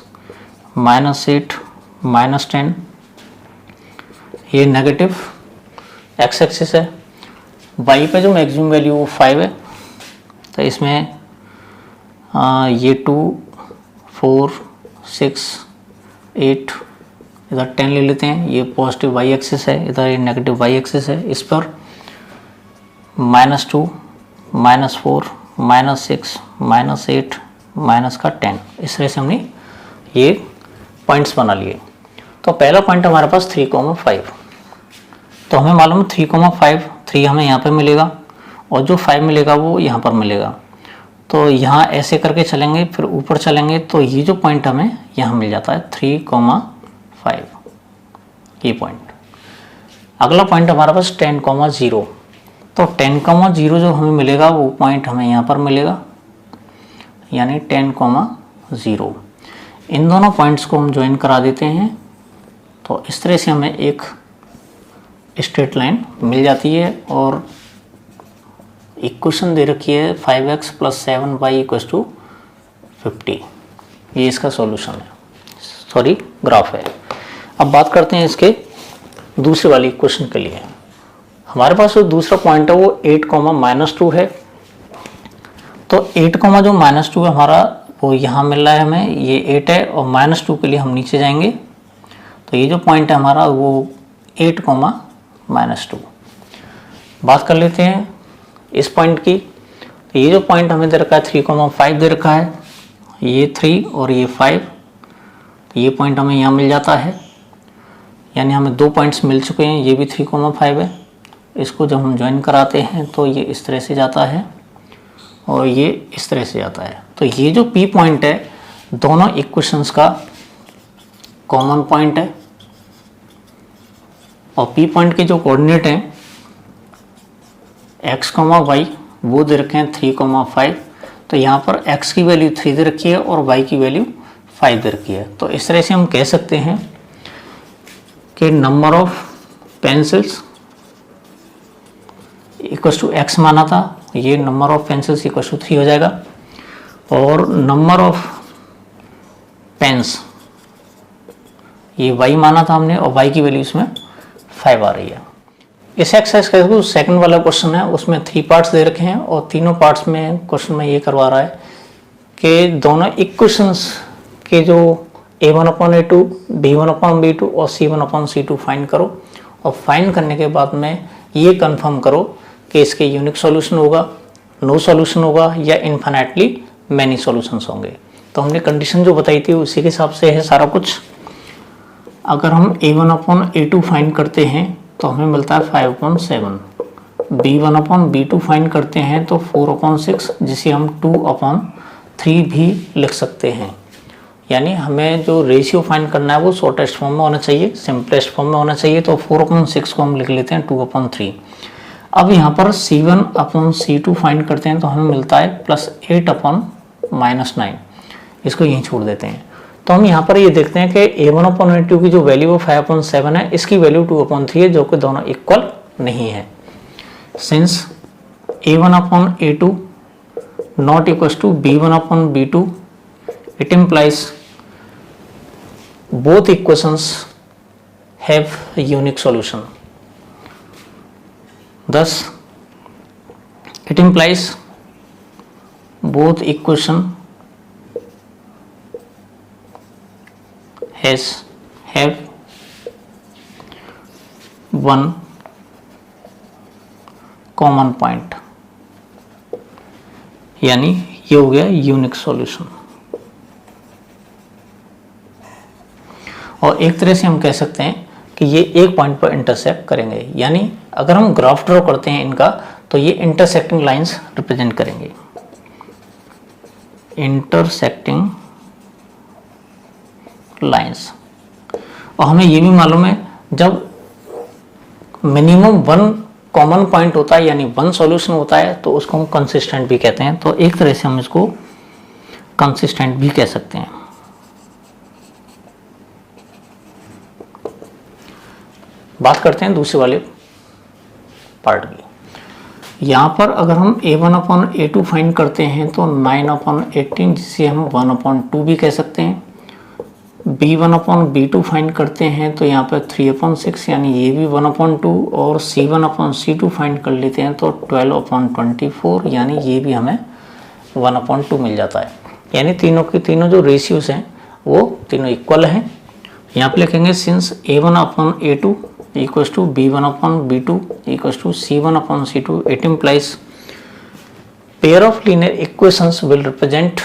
-8, -10 ये नेगेटिव एक्स एक्सिस है। y पे जो मैक्सिमम वैल्यू वो 5 है, तो इसमें ये 2, 4, 6, 8 इधर 10 ले लेते हैं, ये पॉजिटिव वाई एक्सिस है, इधर ये नेगेटिव वाई एक्सिस है। इस पर -2, -4, -6, -8, -10 इस तरह से हमने ये पॉइंट्स बना लिए। तो पहला पॉइंट हमारे पास 3,5, तो हमें मालूम 3,5 3 हमें यहाँ पे मिलेगा और जो 5 मिलेगा वो यहाँ पर मिलेगा। तो यहाँ ऐसे करके चलेंगे, फिर ऊपर चलेंगे तो ये जो पॉइंट हमें यहाँ मिल जाता है 3,5 ये पॉइंट। अगला पॉइंट हमारे पास 10,0, तो 10,0 जो हमें मिलेगा वो पॉइंट हमें यहाँ पर मिलेगा, यानी 10,0। इन दोनों पॉइंट्स को हम ज्वाइन करा देते हैं, तो इस तरह से हमें एक स्ट्रेट लाइन मिल जाती है। और इक्वेशन दे रखी है 5x + 7y = 50, ये इसका सॉल्यूशन है, सॉरी ग्राफ है। अब बात करते हैं इसके दूसरे वाली इक्वेशन के लिए। हमारे पास जो दूसरा पॉइंट है वो 8,-2 है। तो 8, जो -2 है हमारा वो यहाँ मिल रहा है हमें, ये 8 है और -2 के लिए हम नीचे जाएंगे, तो ये जो पॉइंट है हमारा वो 8,-2। बात कर लेते हैं इस पॉइंट की। तो ये जो पॉइंट हमें दे रखा है 3,5 दे रखा है, ये 3 और ये 5, तो ये पॉइंट हमें यहाँ मिल जाता है, यानी हमें 2 पॉइंट्स मिल चुके हैं। ये भी 3,5 है, इसको जब हम ज्वाइन कराते हैं तो ये इस तरह से जाता है और ये इस तरह से जाता है। तो ये जो P पॉइंट है दोनों इक्वेशंस का कॉमन पॉइंट है और P पॉइंट के जो कोऑर्डिनेट हैं x, y वो दे रखे हैं 3,5। तो यहाँ पर x की वैल्यू 3 दे रखी है और y की वैल्यू 5 दे रखी है। तो इस तरह से हम कह सकते हैं कि नंबर ऑफ पेंसिल्स = x माना था, ये नंबर ऑफ पेंसिल्स = 3 हो जाएगा, और नंबर ऑफ पेन्स ये y माना था हमने और y की वैल्यू इसमें 5 आ रही है। इस एक्सरसाइज का जो सेकंड वाला क्वेश्चन है उसमें 3 पार्ट्स दे रखे हैं और तीनों पार्ट्स में क्वेश्चन में ये करवा रहा है कि दोनों इक्वेशंस के जो a1/a2, b1/b2 और c1/c2 फाइंड करो, और फाइंड करने के बाद में ये कंफर्म करो कि इसके यूनिक सॉल्यूशन होगा, नो सॉल्यूशन होगा या इन्फिनिटली मैनी सॉल्यूशंस होंगे। तो हमने कंडीशन जो बताई थी उसी के हिसाब से है सारा कुछ। अगर हम a1/a2 फाइंड करते हैं तो हमें मिलता है 5/7, b1/b2 फाइंड करते हैं तो 4/6, जिसे हम 2/3 भी लिख सकते हैं। यानी हमें जो रेशियो फाइंड करना है वो शॉर्टेस्ट फॉर्म में होना चाहिए, सिंपलेस्ट फॉर्म में होना चाहिए। तो 4/6 को हम लिख लेते हैं 2/3। अब यहाँ पर c1/c2 फाइंड करते हैं तो हमें मिलता है +8/-9, इसको यहीं छोड़ देते हैं। तो हम यहाँ पर ये देखते हैं कि a1/a2 की जो वैल्यू वो 5/7 है, इसकी वैल्यू 2/3 है, जो कि दोनों इक्वल नहीं है। Since a1/a2 not equals to b1/b2, it implies both equations have a unique solution. Thus, it implies both equation have one common point, यानी ये हो गया यूनिक सॉल्यूशन। और एक तरह से हम कह सकते हैं कि ये एक पॉइंट पर इंटरसेक्ट करेंगे, यानी अगर हम ग्राफ ड्रॉ करते हैं इनका तो ये इंटरसेक्टिंग लाइंस रिप्रेजेंट करेंगे। Intersecting lines. और हमें ये भी मालूम है जब मिनिमम वन कॉमन पॉइंट होता है यानी वन सॉल्यूशन होता है तो उसको हम कंसिस्टेंट भी कहते हैं। तो एक तरह से हम इसको कंसिस्टेंट भी कह सकते हैं। बात करते हैं दूसरे वाले पार्ट की। यहाँ पर अगर हम a1/a2 फाइंड करते हैं तो 9/18 जिसे हम 1/2 भी कह सकते हैं। b1/b2 फाइंड करते हैं तो यहाँ पर 3/6 यानी ये भी 1/2 और c1/c2 फाइंड कर लेते हैं तो 12/24 यानी ये भी हमें 1/2 मिल जाता है। यानी तीनों की तीनों जो रेशियोज हैं वो तीनों इक्वल हैं। यहाँ पे लिखेंगे since a1/a2 equals to b1/b2 equals to c1/c2 it implies pair of linear equations will represent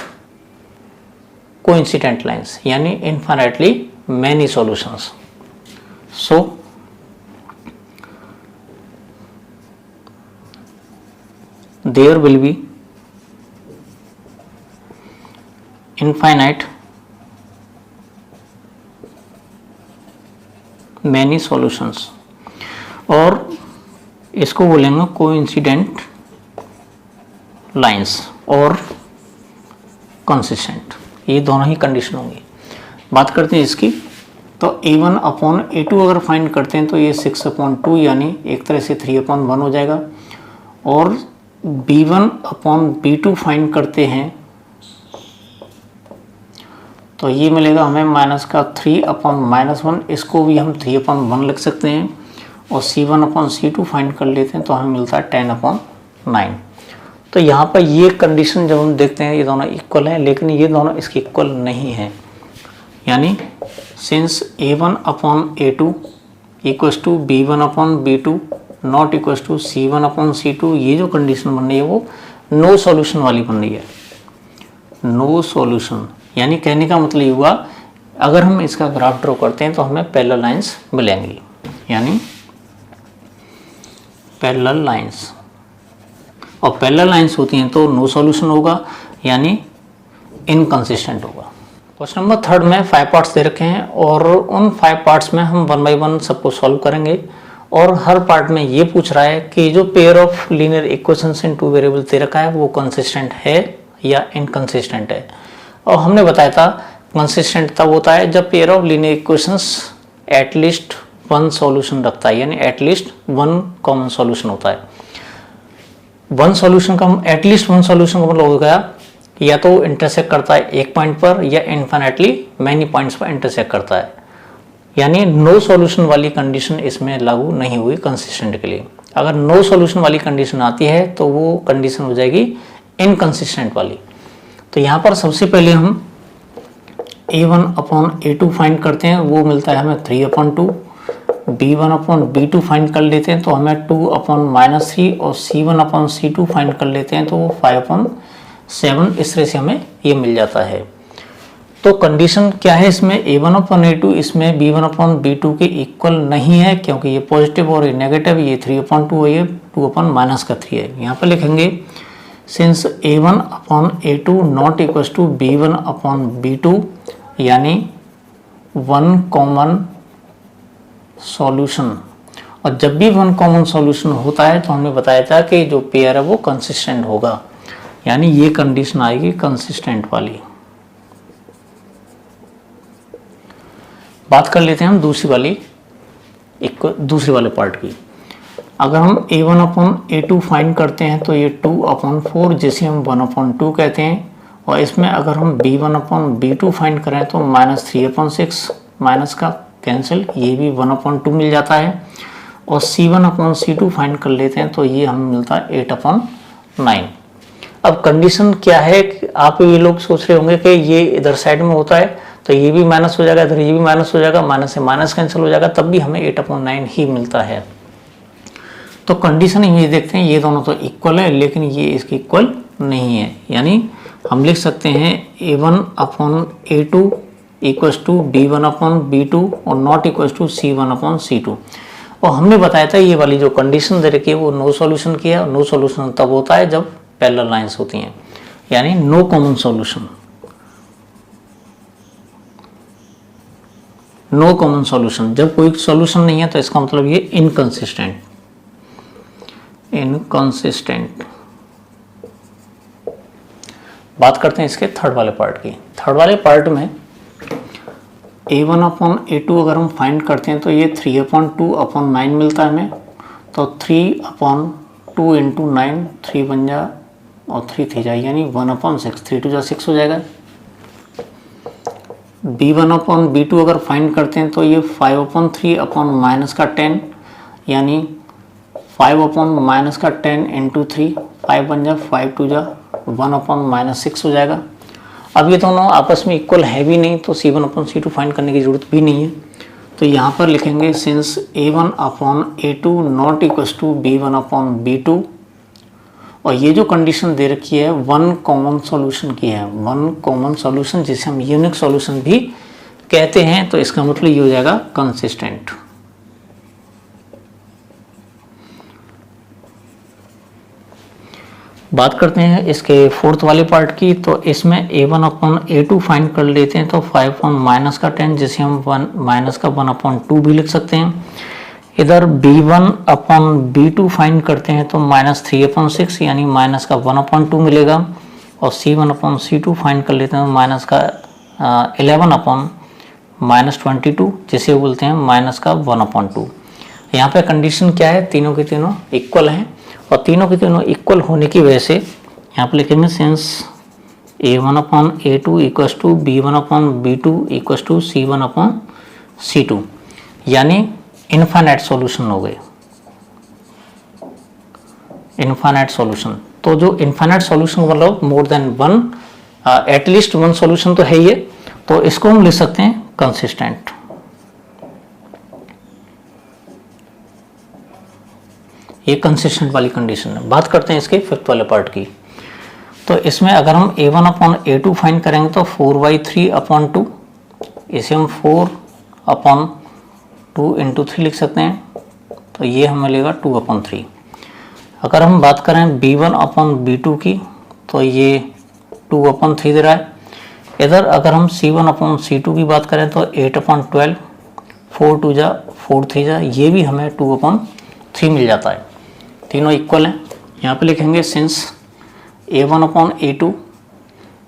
coincident lines यानी infinitely many solutions. So there will be infinite many solutions और इसको बोलेंगे कोइंसिडेंट लाइंस और consistent, ये दोनों ही condition होंगी। बात करते हैं इसकी तो a1/a2 अगर फाइंड करते हैं तो ये 6/2 यानी एक तरह से 3/1 हो जाएगा। और b1/b2 फाइंड करते हैं तो ये मिलेगा हमें माइनस का 3/-1, इसको भी हम 3/1 लिख सकते हैं। और c1/c2 फाइंड कर लेते हैं तो हमें मिलता है 10/9। तो यहाँ पर ये कंडीशन जब हम देखते हैं ये दोनों इक्वल हैं, लेकिन ये दोनों इसके इक्वल नहीं हैं। यानी since a1/a2 equals to b1/b2 not equals to c1/c2, ये जो कंडीशन बन रही है वो नो सॉल्यूशन वाली बन रही है। नो सॉल्यूशन यानी कहने का मतलब ये हुआ अगर हम इसका ग्राफ ड्रॉ करते हैं तो हमें पैरेलल लाइंस मिलेंगी। यानी पैरेलल लाइंस, और पैरेलल लाइंस होती हैं तो नो सॉल्यूशन होगा यानी इनकंसिस्टेंट होगा। क्वेश्चन नंबर 3 में 5 पार्ट्स दे रखे हैं और उन 5 पार्ट्स में हम 1 बाय 1 सबको सॉल्व करेंगे। और हर पार्ट में ये पूछ रहा है कि जो pair of linear equations in 2 variable दे रखा है वो कंसिस्टेंट है या इनकंसिस्टेंट है। और हमने बताया था कंसिस्टेंट तब होता है जब pair of linear equations at least one solution रखता है, यानी एटलीस्ट वन कॉमन सॉल्यूशन होता है। वन सॉल्यूशन का एटलीस्ट वन सॉल्यूशन का मतलब हो गया या तो इंटरसेक्ट करता है एक पॉइंट पर या इन्फिनिटली मैनी पॉइंट्स पर इंटरसेक्ट करता है। यानी नो सॉल्यूशन वाली कंडीशन इसमें लागू नहीं हुई कंसिस्टेंट के लिए। अगर नो सॉल्यूशन वाली कंडीशन आती है तो वो कंडीशन हो जाएगी इनकंसिस्टेंट वाली। तो यहाँ पर सबसे पहले हम a1/a2 फाइंड करते हैं, वो मिलता है हमें 3/2। b1/b2 फाइंड कर लेते हैं तो हमें 2/-3 और c1/c2 फाइंड कर लेते हैं तो वो 5/7। इस तरह से हमें ये मिल जाता है। तो कंडीशन क्या है इसमें a1/a2 इसमें b1/b2 के इक्वल नहीं है क्योंकि ये पॉजिटिव और ये नेगेटिव, ये 3/2 है, ये 2/-3 है। यहाँ पर लिखेंगे since a1/a2 not equals to b1/b2 यानी वन कॉमन सॉल्यूशन। और जब भी वन कॉमन सॉल्यूशन होता है तो हमने बताया था कि जो पेयर है वो कंसिस्टेंट होगा, यानी ये कंडीशन आएगी कंसिस्टेंट वाली। बात कर लेते हैं हम दूसरी वाले पार्ट की। अगर हम a1/a2 फाइंड करते हैं तो ये 2/4 जिसे हम 1/2 कहते हैं। और इसमें अगर हम b1/b2 फाइंड करें तो -3/6 माइनस का कैंसिल, ये भी 1/2 मिल जाता है। और c1/c2 फाइंड कर लेते हैं तो ये हमें मिलता है 8/9। अब कंडीशन क्या है कि आप ये लोग सोच रहे होंगे कि ये इधर साइड में होता है तो ये भी माइनस हो जाएगा, इधर ये भी माइनस हो जाएगा, माइनस से माइनस कैंसिल हो जाएगा, तब भी हमें 8/9 ही मिलता है। तो कंडीशन ये देखते हैं ये दोनों तो इक्वल है लेकिन ये इसके इक्वल नहीं है। यानी हम लिख सकते हैं a1/a2 इक्वल्स टू b1/b2 और नॉट इक्वल्स टू c1/c2। और हमने बताया था ये वाली जो कंडीशन दे रखी है वो नो सॉल्यूशन की है। नो सॉल्यूशन तब होता है जब पैरेलल लाइंस होती हैं। यानी no common solution, no common solution. जब कोई सॉल्यूशन नहीं है तो इसका मतलब ये इनकंसिस्टेंट, इनकंसिस्टेंट। बात करते हैं इसके थर्ड वाले पार्ट की। थर्ड वाले पार्ट में a1/a2 अगर हम फाइंड करते हैं तो ये 3/2/9 मिलता है हमें। तो 3/2 इंटू 9, 3 बन जा और 3 थी जाए, यानी 1/6, 3 2 6 हो जाएगा। b1/b2 अगर फाइंड करते हैं तो ये 5/3/-10, यानी 5/-10 इंटू 3, 5 बन जा, 5 2 जा 1/-6 हो जाएगा। अब ये दोनों आपस में इक्वल है भी नहीं तो C1/C2 फाइंड करने की जरूरत भी नहीं है। तो यहाँ पर लिखेंगे since a1/a2 not equals to b1/b2, और ये जो कंडीशन दे रखी है वन कॉमन सॉल्यूशन की है, वन कॉमन सॉल्यूशन जिसे हम यूनिक सॉल्यूशन भी कहते हैं। तो इसका मतलब ये हो जाएगा कंसिस्टेंट। बात करते हैं इसके फोर्थ वाले पार्ट की। तो इसमें a1/a2 फाइंड कर लेते हैं तो 5/-10 जिसे हम 1/-1/2 भी लिख सकते हैं। इधर b1/b2 फाइंड करते हैं तो -3/6 यानी -1/2 मिलेगा, और c1/c2 फाइंड कर लेते हैं तो -11/-22 जिसे बोलते हैं -1/2। यहाँ पे कंडीशन क्या है, तीनों के तीनों इक्वल हैं, और तीनों के तीनों इक्वल होने की वजह से यहाँ पे लिखेंगे since a1/a2 equals to b1/b2 equals to c1/c2, यानी इनफाइनाइट सॉल्यूशन हो गए, इनफाइनाइट सॉल्यूशन। तो जो इनफाइनाइट सॉल्यूशन मतलब more than one, at least one solution तो है ये, तो इसको हम लिख सकते हैं कंसिस्टेंट। ये कंसिस्टेंट वाली कंडीशन है। बात करते हैं इसके फिफ्थ वाले पार्ट की। तो इसमें अगर हम a1/a2 फाइंड करेंगे तो 4/3/2, इसे हम 4/2 इंटू 3 लिख सकते हैं, तो ये हमें मिलेगा 2/3। अगर हम बात करें b1/b2 की तो ये 2/3 दे रहा है। इधर अगर हम c1/c2 की बात करें तो 8/12, 4 2 जा 4 3 जा, ये भी हमें 2/3 मिल जाता है। तीनों इक्वल हैं। यहाँ पे लिखेंगे since a1/a2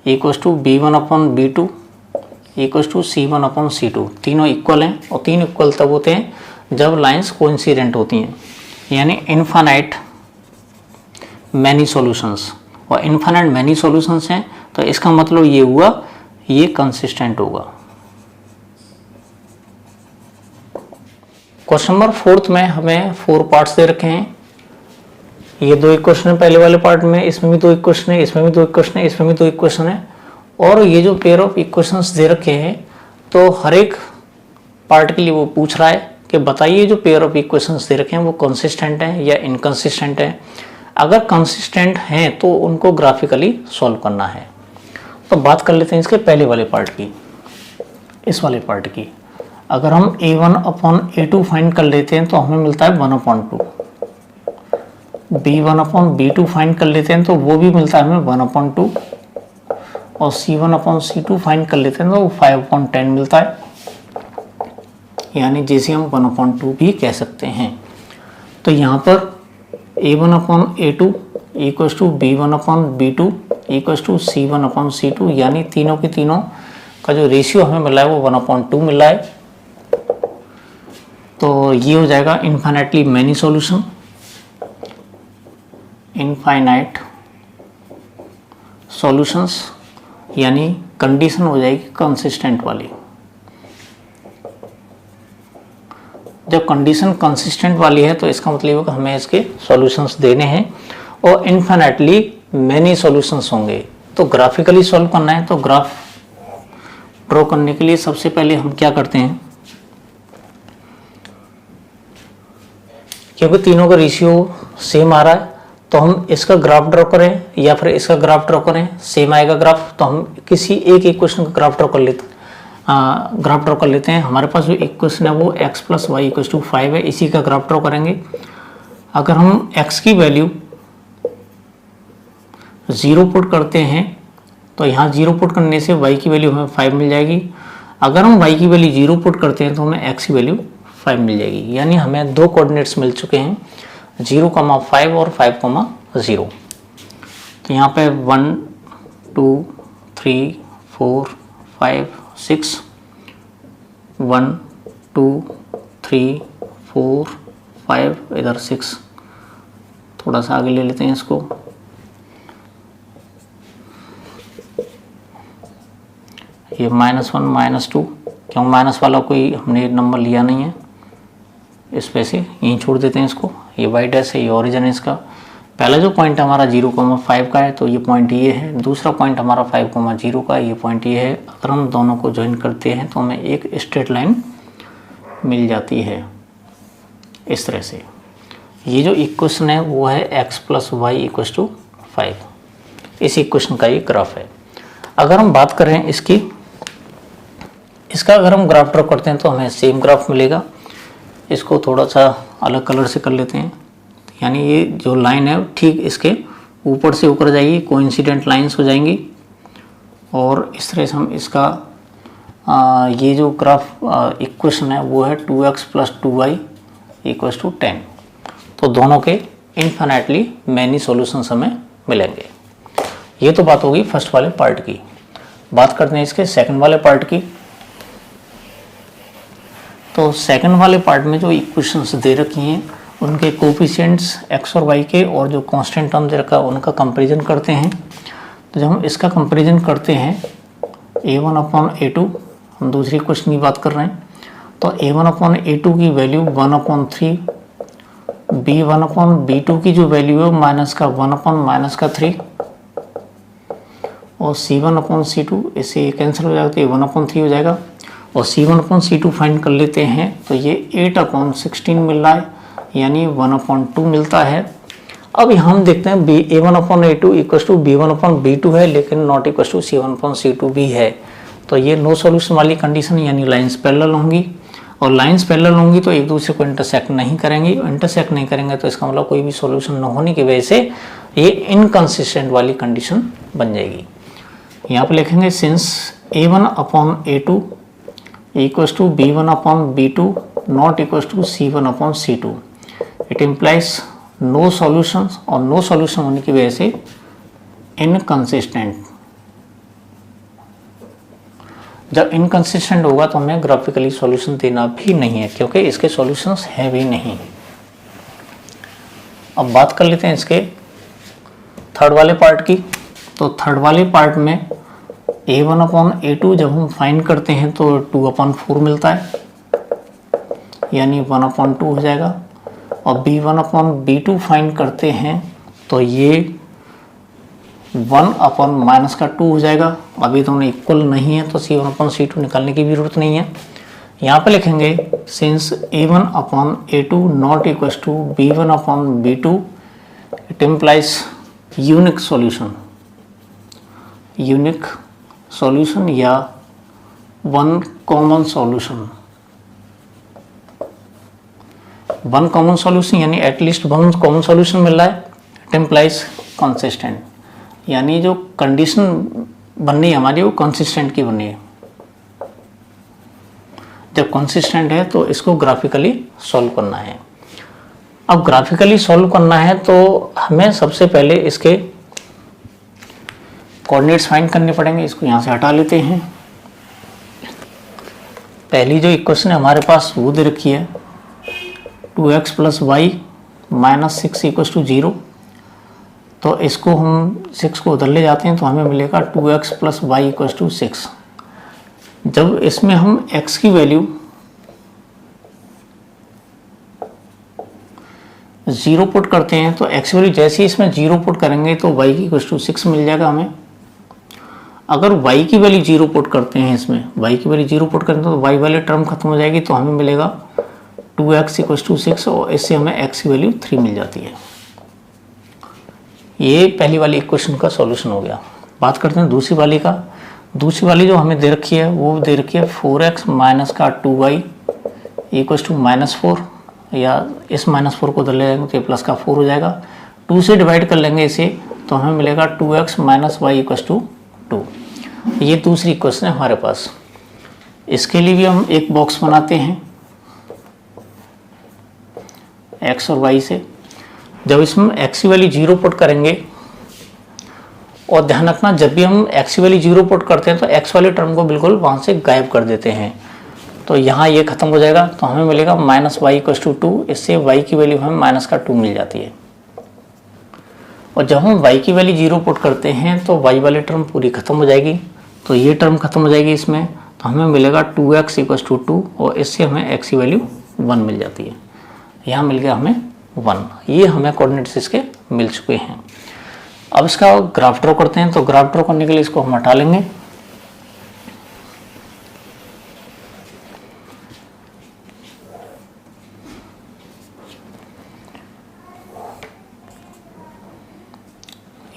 equals to b1/b2 equals to c1/c2, तीनों इक्वल हैं, और तीन इक्वल तब होते हैं जब लाइंस कोइंसिडेंट होती हैं, यानी इनफाइनाइट मैनी सॉल्यूशंस, और इनफाइनाइट मैनी सॉल्यूशंस हैं तो इसका मतलब ये हुआ ये कंसिस्टेंट होगा। क्वेश्चन नंबर 4 में हमें 4 पार्ट्स दे रखे हैं। ये 2 इक्वेशन है पहले वाले पार्ट में, इसमें भी 2 इक्वेशन है, इसमें भी 2 इक्वेशन है, इसमें भी 2 इक्वेशन है, और ये जो पेयर ऑफ इक्वेशंस दे रखे हैं तो हर एक पार्ट के लिए वो पूछ रहा है कि बताइए जो पेयर ऑफ इक्वेशंस दे रखे हैं वो कंसिस्टेंट है या इनकंसिस्टेंट है। अगर कंसिस्टेंट हैं तो उनको ग्राफिकली सॉल्व करना है। तो बात कर लेते हैं इसके पहले वाले पार्ट की, इस वाले पार्ट की। अगर हम a1/a2 फाइंड कर लेते हैं तो हमें मिलता है 1/2, b1/b2 फाइंड कर लेते हैं तो वो भी मिलता है हमें 1/2, और c1/c2 फाइंड कर लेते हैं तो 5/10 मिलता है, यानी जिसे हम 1/2 भी कह सकते हैं। तो यहाँ पर a1/a2 equals to b1/b2 equals to c1/c2, यानी तीनों के तीनों का जो रेशियो हमें मिला है वो 1/2 मिला है। तो ये हो जाएगा infinitely many solution, infinite solutions, यानी कंडीशन हो जाएगी कंसिस्टेंट वाली। जब कंडीशन कंसिस्टेंट वाली है तो इसका मतलब होगा हमें इसके सॉल्यूशंस देने हैं, और इनफाइनाइटली मैनी सॉल्यूशंस होंगे। तो ग्राफिकली सॉल्व करना है तो ग्राफ ड्रॉ करने के लिए सबसे पहले हम क्या करते हैं, क्योंकि तीनों का रेशियो सेम आ रहा है तो हम इसका ग्राफ ड्रॉ करें या फिर इसका ग्राफ ड्रॉ करें, सेम आएगा ग्राफ, तो हम किसी एक इक्वेशन का ग्राफ ड्रॉ कर लेते हैं। हमारे पास जो इक्वेशन है वो x + y = 5 है, इसी का ग्राफ ड्रॉ करेंगे। अगर हम x की वैल्यू ज़ीरो पुट करते हैं तो यहाँ ज़ीरो पुट करने से y की वैल्यू हमें 5 मिल जाएगी। अगर हम y की वैल्यू ज़ीरो पुट करते हैं तो हमें x की वैल्यू 5 मिल जाएगी। यानी हमें दो कोऑर्डिनेट्स मिल चुके हैं 0,5 और 5,0। तो यहाँ पे 1 2 3 4 5 6 1 2 3 4 5 इधर 6, थोड़ा सा आगे ले लेते हैं इसको। ये -1 -2, क्यों माइनस वाला कोई हमने नंबर लिया नहीं है, इस पे से यहीं छोड़ देते हैं इसको। ये वाई डैश है, ये ओरिजिन है इसका। पहला जो पॉइंट हमारा 0,5 का है तो ये पॉइंट ये है। दूसरा पॉइंट हमारा 5,0 का, ये पॉइंट ये है। अगर हम दोनों को ज्वाइन करते हैं तो हमें एक स्ट्रेट लाइन मिल जाती है इस तरह से। ये जो इक्वेशन है वो है x + y = 5। इस इक्वेशन का ये ग्राफ है। अगर हम बात करें इसका अगर हम ग्राफ ड्रॉ करते हैं तो हमें सेम ग्राफ मिलेगा। इसको थोड़ा सा अलग कलर से कर लेते हैं। यानी ये जो लाइन है ठीक इसके ऊपर से होकर जाएगी, कोइंसिडेंट लाइंस हो जाएंगी। और इस तरह से हम इसका ये जो ग्राफ इक्वेशन है वो है 2x + 2y = 10। तो दोनों के इन्फिनिटली मैनी सॉल्यूशंस हमें मिलेंगे। ये तो बात होगी फर्स्ट वाले पार्ट की। बात करते हैं इसके सेकंड वाले पार्ट की। तो सेकंड वाले पार्ट में जो इक्वेशंस दे रखी हैं उनके कोफिशिएंट्स x और y के और जो कांस्टेंट टर्म दे रखा है उनका कंपैरिजन करते हैं। तो जब हम इसका कंपैरिजन करते हैं a1/a2, हम दूसरी क्वेश्चन की बात कर रहे हैं, तो a1/a2 की वैल्यू 1/3, b1/b2 की जो वैल्यू है -1/-3 और c1/c2, इससे कैंसिल हो जाएगा तो ये 1/3 हो जाएगा। और c1/c2 फाइंड कर लेते हैं तो ये 8/16 मिल रहा है, यानी 1/2 मिलता है। अब यहाँ हम देखते हैं a1/a2 = b1/b2 है, लेकिन नॉट इक्वल टू c1/c2 भी है। तो ये नो सॉल्यूशन वाली कंडीशन, यानी लाइंस पैरेलल होंगी। और लाइंस पैरेलल होंगी तो एक दूसरे को इंटरसेक्ट नहीं करेंगी। इंटरसेक्ट नहीं करेंगे तो इसका मतलब कोई भी सॉल्यूशन न होने की वजह से ये इनकंसिस्टेंट वाली कंडीशन बन जाएगी। यहाँ पे लिखेंगे since a1/a2 = b1/b2 not equal to c1/c2, it implies no solutions. और नो सॉल्यूशन होने की वजह से इनकंसिस्टेंट। जब इनकंसिस्टेंट होगा तो हमें ग्राफिकली सॉल्यूशन देना भी नहीं है, क्योंकि इसके सॉल्यूशंस हैं भी नहीं। अब बात कर लेते हैं इसके थर्ड वाले पार्ट की। तो थर्ड वाले पार्ट में a1/a2 जब हम फाइंड करते हैं तो 2/4 मिलता है, यानी 1/2 हो जाएगा। और b1/b2 फाइंड करते हैं तो ये 1/-2 हो जाएगा। अभी दोनों इक्वल नहीं है तो c1/c2 निकालने की भी जरूरत नहीं है। यहाँ पे लिखेंगे since a1/a2 not equal to b1/b2, it implies unique solution या वन कॉमन सॉल्यूशन, यानी एटलीस्ट वन कॉमन सॉल्यूशन मिल रहा है। इट इम्प्लाइज कंसिस्टेंट, यानी जो कंडीशन बननी है हमारी वो कंसिस्टेंट की बननी है। जब कंसिस्टेंट है तो इसको ग्राफिकली सॉल्व करना है। अब ग्राफिकली सॉल्व करना है तो हमें सबसे पहले इसके कोऑर्डिनेट्स फाइंड करने पड़ेंगे। इसको यहाँ से हटा लेते हैं। पहली जो इक्वेशन है हमारे पास वो दे रखी है 2x + y - 6 = 0। तो इसको हम 6 को उधर ले जाते हैं तो हमें मिलेगा 2x + y = 6। जब इसमें हम x की वैल्यू 0 पुट करते हैं तो x वैल्यू जैसे ही इसमें 0 पुट करेंगे तो y की = 6 मिल जाएगा हमें। अगर y की वैल्यू 0 पुट करते हैं, इसमें y की वैल्यू 0 पुट करेंगे तो y वाले टर्म खत्म हो जाएगी तो हमें मिलेगा 2x = 6 और इससे हमें x की वैल्यू 3 मिल जाती है। ये पहली वाली इक्वेशन का सॉल्यूशन हो गया। बात करते हैं दूसरी वाली का। दूसरी वाली जो हमें दे रखी है वो दे रखी है 4x - 2y = -4, या इस -4 को उधर ले जाएंगे तो ये प्लस का 4 हो जाएगा। 2 से डिवाइड कर लेंगे इसे तो तो हमें मिलेगा 2x minus Y equals to 2। ये दूसरी इक्वेशन है हमारे पास। इसके लिए भी हम एक बॉक्स बनाते हैं x और y से। जब इसमें x की वैल्यू 0 पुट करेंगे, और ध्यान रखना जब भी हम x की वैल्यू 0 पुट करते हैं तो x वाले टर्म को बिल्कुल वहां से गायब कर देते हैं। तो यहाँ ये खत्म हो जाएगा, तो हमें मिलेगा माइनस वाई इक्वस टू 2। इससे y की वैल्यू हमें माइनस का 2 मिल जाती है। और जब हम y की वैल्यू 0 पुट करते हैं तो y वाली टर्म पूरी खत्म हो जाएगी, तो ये टर्म खत्म हो जाएगी इसमें, तो हमें मिलेगा 2x इक्वस टू 2 और इससे हमें x की वैल्यू 1 मिल जाती है। यहाँ मिल गया हमें 1। ये हमें कोऑर्डिनेट्स इसके मिल चुके हैं। अब इसका ग्राफ ड्रॉ करते हैं। तो ग्राफ ड्रॉ करने के लिए इसको हम हटा लेंगे।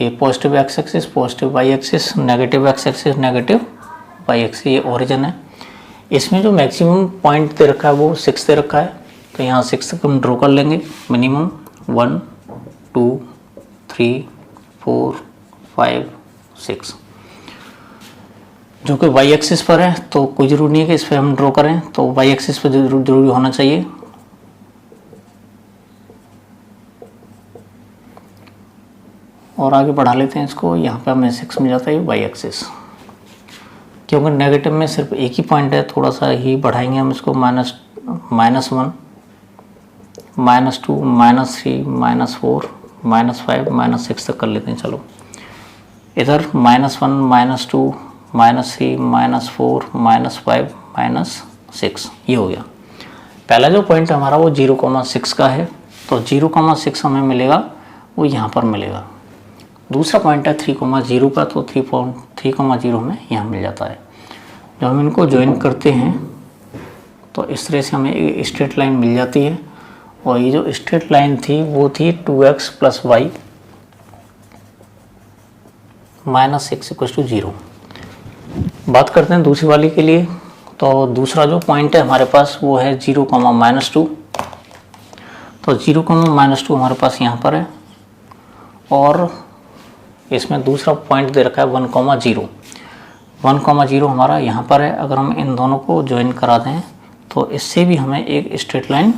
ये positive x axis, positive y axis, negative x axis, negative y axis, ये ओरिजिन है। इसमें जो मैक्सिमम पॉइंट दे रखा है वो 6 दे रखा है, तो यहाँ 6 तक हम ड्रॉ कर लेंगे। मिनिमम 1 2 3 4 5 6, जो कि वाई एक्सिस पर है, तो कोई ज़रूरी नहीं है कि इस पर हम ड्रॉ करें, तो वाई एक्सिस पर जरूरी होना चाहिए। और आगे बढ़ा लेते हैं इसको। यहाँ पे हमें 6 मिल जाता है वाई एक्सिस, क्योंकि नेगेटिव में सिर्फ एक ही पॉइंट है, थोड़ा सा ही बढ़ाएंगे हम इसको। -1 -2 -3 -4 -5 -6 तक कर लेते हैं। चलो इधर -1 -2 -3 -4 -5 -6, ये हो गया। पहला जो पॉइंट हमारा वो 0,6 का है, तो 0,6 हमें मिलेगा, वो यहाँ पर मिलेगा। दूसरा पॉइंट है 3,0 का, तो 3,0 हमें यहाँ मिल जाता है। जब हम इनको ज्वाइन करते हैं तो इस तरह से हमें एक स्ट्रेट लाइन मिल जाती है। और ये जो स्ट्रेट लाइन थी वो थी 2x plus y minus 6 equal to 0। बात करते हैं दूसरी वाली के लिए। तो दूसरा जो पॉइंट है हमारे पास वो है 0,-2। तो 0,-2 हमारे पास यहाँ पर है, और इसमें दूसरा पॉइंट दे रखा है 1,0। 1,0 हमारा यहाँ पर है। अगर हम इन दोनों को ज्वाइन करा दें तो इससे भी हमें एक स्ट्रेट लाइन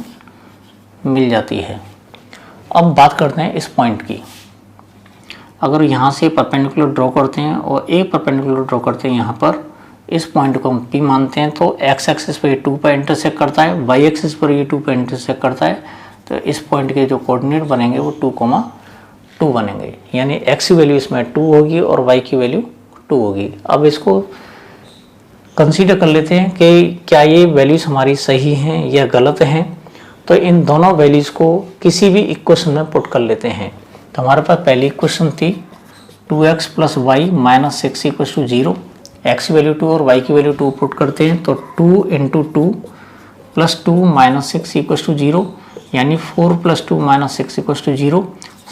मिल जाती है। अब बात करते हैं इस पॉइंट की। अगर यहाँ से परपेंडिकुलर ड्रॉ करते हैं और एक परपेंडिकुलर ड्रॉ करते हैं यहाँ पर, इस पॉइंट को हम P मानते हैं, तो x एक्सिस पर ये 2 पर इंटरसेक्ट करता है, y एक्सिस पर ये 2 पर इंटरसेक्ट करता है। तो इस पॉइंट के जो कोऑर्डिनेट बनेंगे वो 2,2 बनेंगे, यानी x की वैल्यू इसमें 2 होगी और y की वैल्यू 2 होगी। अब इसको कंसीडर कर लेते हैं कि क्या ये वैल्यूज़ हमारी सही हैं या गलत हैं। तो इन दोनों वैल्यूज़ को किसी भी इक्वेशन में पुट कर लेते हैं। तो हमारे पास पहली इक्वेशन थी 2x plus y minus 6 equal to 0। x की वैल्यू 2 और y की वैल्यू 2 पुट करते हैं, तो 2 × 2 प्लस 2 माइनस 6 इक्वल टू 0, यानी 4 plus 2 minus 6 equal to 0।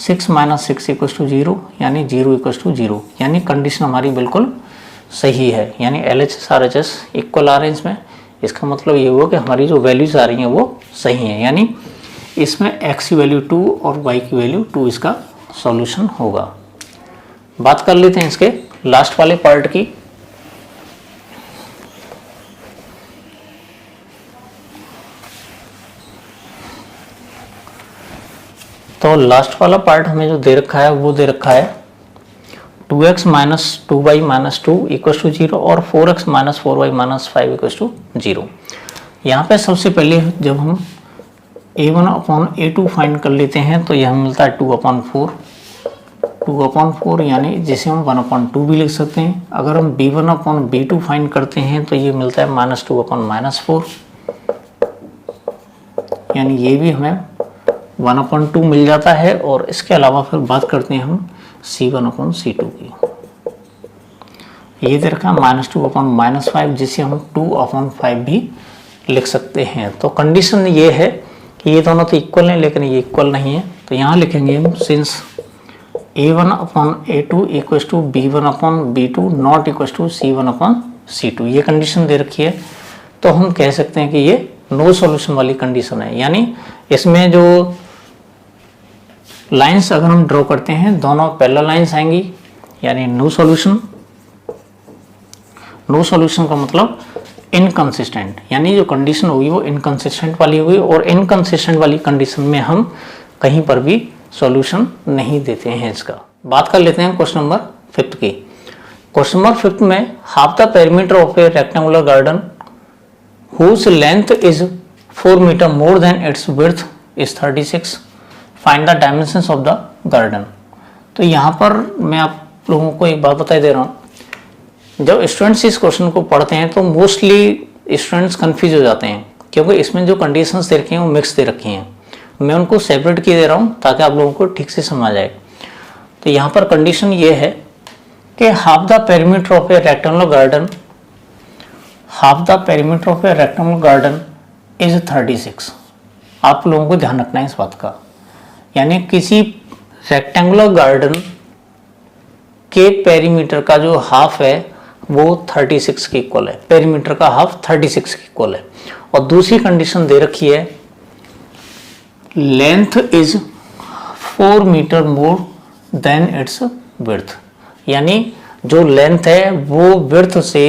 6 minus 6 equal to 0, यानी 0 इक्वल टू 0, यानी कंडीशन हमारी बिल्कुल सही है। यानी LHS RHS इक्वल आ रहे हैं इसमें। इसका मतलब ये हुआ कि हमारी जो वैल्यूज आ रही हैं वो सही हैं, यानी इसमें x की वैल्यू 2 और y की वैल्यू 2 इसका सॉल्यूशन होगा। बात कर लेते हैं इसके लास्ट वाले पार्ट की। तो लास्ट वाला पार्ट हमें जो दे रखा है वो दे रखा है 2x minus 2y minus 2 equal to 0 और 4x minus 4y minus 5 equal to 0। यहाँ पे सबसे पहले जब हम a1 अपॉन a2 फाइंड कर लेते हैं तो यह मिलता है 2/4। 2/4 यानी जिसे हम 1/2 भी लिख सकते हैं। अगर हम b1 अपॉन b2 फाइंड करते हैं तो ये मिलता है -2/-4, यानी ये भी हमें 1/2 मिल जाता है। और इसके अलावा फिर बात करते हैं हम C1/C2 की। ये दे रखा है -2/-5, जिसे हम 2/5 भी लिख सकते हैं। तो कंडीशन ये है कि ये दोनों तो इक्वल हैं, लेकिन ये इक्वल नहीं है। तो यहाँ लिखेंगे हम since A1/A2 equal to B1/B2 not equal to C1/C2, ये कंडीशन दे रखी है। तो हम कह सकते हैं कि ये नो सॉल्यूशन वाली कंडीशन है, यानी इसमें जो लाइंस अगर हम ड्रॉ करते हैं दोनों पैरेलल लाइंस आएंगी, यानी नो सॉल्यूशन। नो सॉल्यूशन का मतलब इनकंसिस्टेंट, यानी जो कंडीशन होगी वो इनकंसिस्टेंट वाली होगी, और इनकंसिस्टेंट वाली कंडीशन में हम कहीं पर भी सॉल्यूशन नहीं देते हैं इसका। बात कर लेते हैं क्वेश्चन नंबर 5 की। क्वेश्चन नंबर 5 में half the perimeter of A rectangular garden whose length is 4 meter more than its width is 36, find the dimensions of the garden। तो यहाँ पर मैं आप लोगों को एक बात बता दे रहा हूँ, जब स्टूडेंट्स इस क्वेश्चन को पढ़ते हैं तो मोस्टली स्टूडेंट्स कंफ्यूज हो जाते हैं, क्योंकि इसमें जो कंडीशंस दे रखी हैं वो मिक्स दे रखी हैं। मैं उनको सेपरेट किए दे रहा हूँ ताकि आप लोगों को ठीक से समझ आए। तो यहाँ पर कंडीशन ये है कि half the perimeter of A rectangular garden, half the perimeter of A rectangular garden is 36। आप लोगों को ध्यान रखना है इस बात का, यानी किसी रेक्टेंगुलर गार्डन के पेरीमीटर का जो हाफ है वो 36 के इक्वल है। पेरीमीटर का हाफ 36 के इक्वल है। और दूसरी कंडीशन दे रखी है length is 4 metre more than its width, यानी जो लेंथ है वो विड्थ से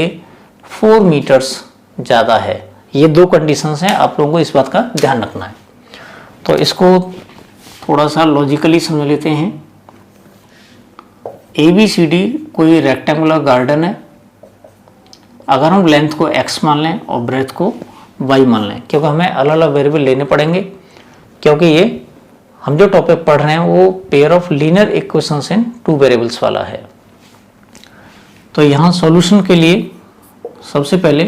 4 मीटर्स ज़्यादा है। ये दो कंडीशंस हैं, आप लोगों को इस बात का ध्यान रखना है। तो इसको थोड़ा सा लॉजिकली समझ लेते हैं। ABCD कोई रेक्टेंगुलर गार्डन है। अगर हम लेंथ को x मान लें और ब्रेथ को y मान लें, क्योंकि हमें अलग अलग वेरिएबल लेने पड़ेंगे, क्योंकि ये हम जो टॉपिक पढ़ रहे हैं वो pair of linear equations in 2 variables वाला है। तो यहाँ सॉल्यूशन के लिए सबसे पहले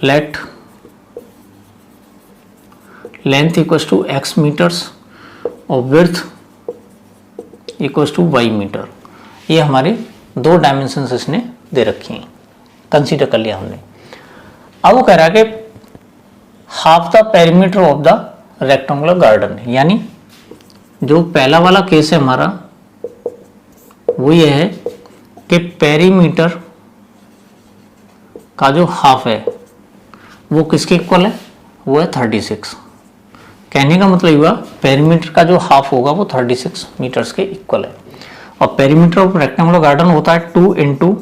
let length equals to x metres और width equals to y metre. ये हमारे दो डायमेंशंस इसने दे रखी हैं, कंसीडर कर लिया हमने। अब वो कह रहा है कि half the perimeter of the rectangular garden, यानी जो पहला वाला केस है हमारा वो ये है कि पेरीमीटर का जो हाफ है वो किसके इक्वल है, वो है 36। कहने का मतलब हुआ पेरीमीटर का जो हाफ होगा वो 36 मीटर्स के इक्वल है। और पेरीमीटर ऑफ रेक्टेंगुलर गार्डन होता है 2 इंटू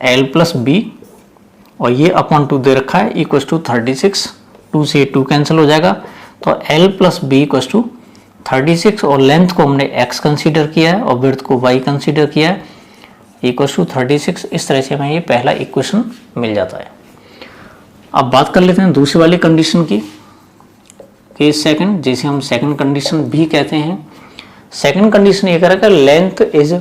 एल प्लस बी, और ये अपॉन 2 दे रखा है इक्वल टू 36। 2 से 2 कैंसिल हो जाएगा, तो l plus b equal to 36, और लेंथ को हमने x कंसीडर किया है और विड्थ को y कंसीडर किया है इक्वल टू 36। इस तरह से हमें ये पहला इक्वेशन मिल जाता है। अब बात कर लेते हैं दूसरी वाली कंडीशन की, केस सेकंड, जिसे हम सेकंड कंडीशन भी कहते हैं। सेकंड कंडीशन ये कह रहा है कि length is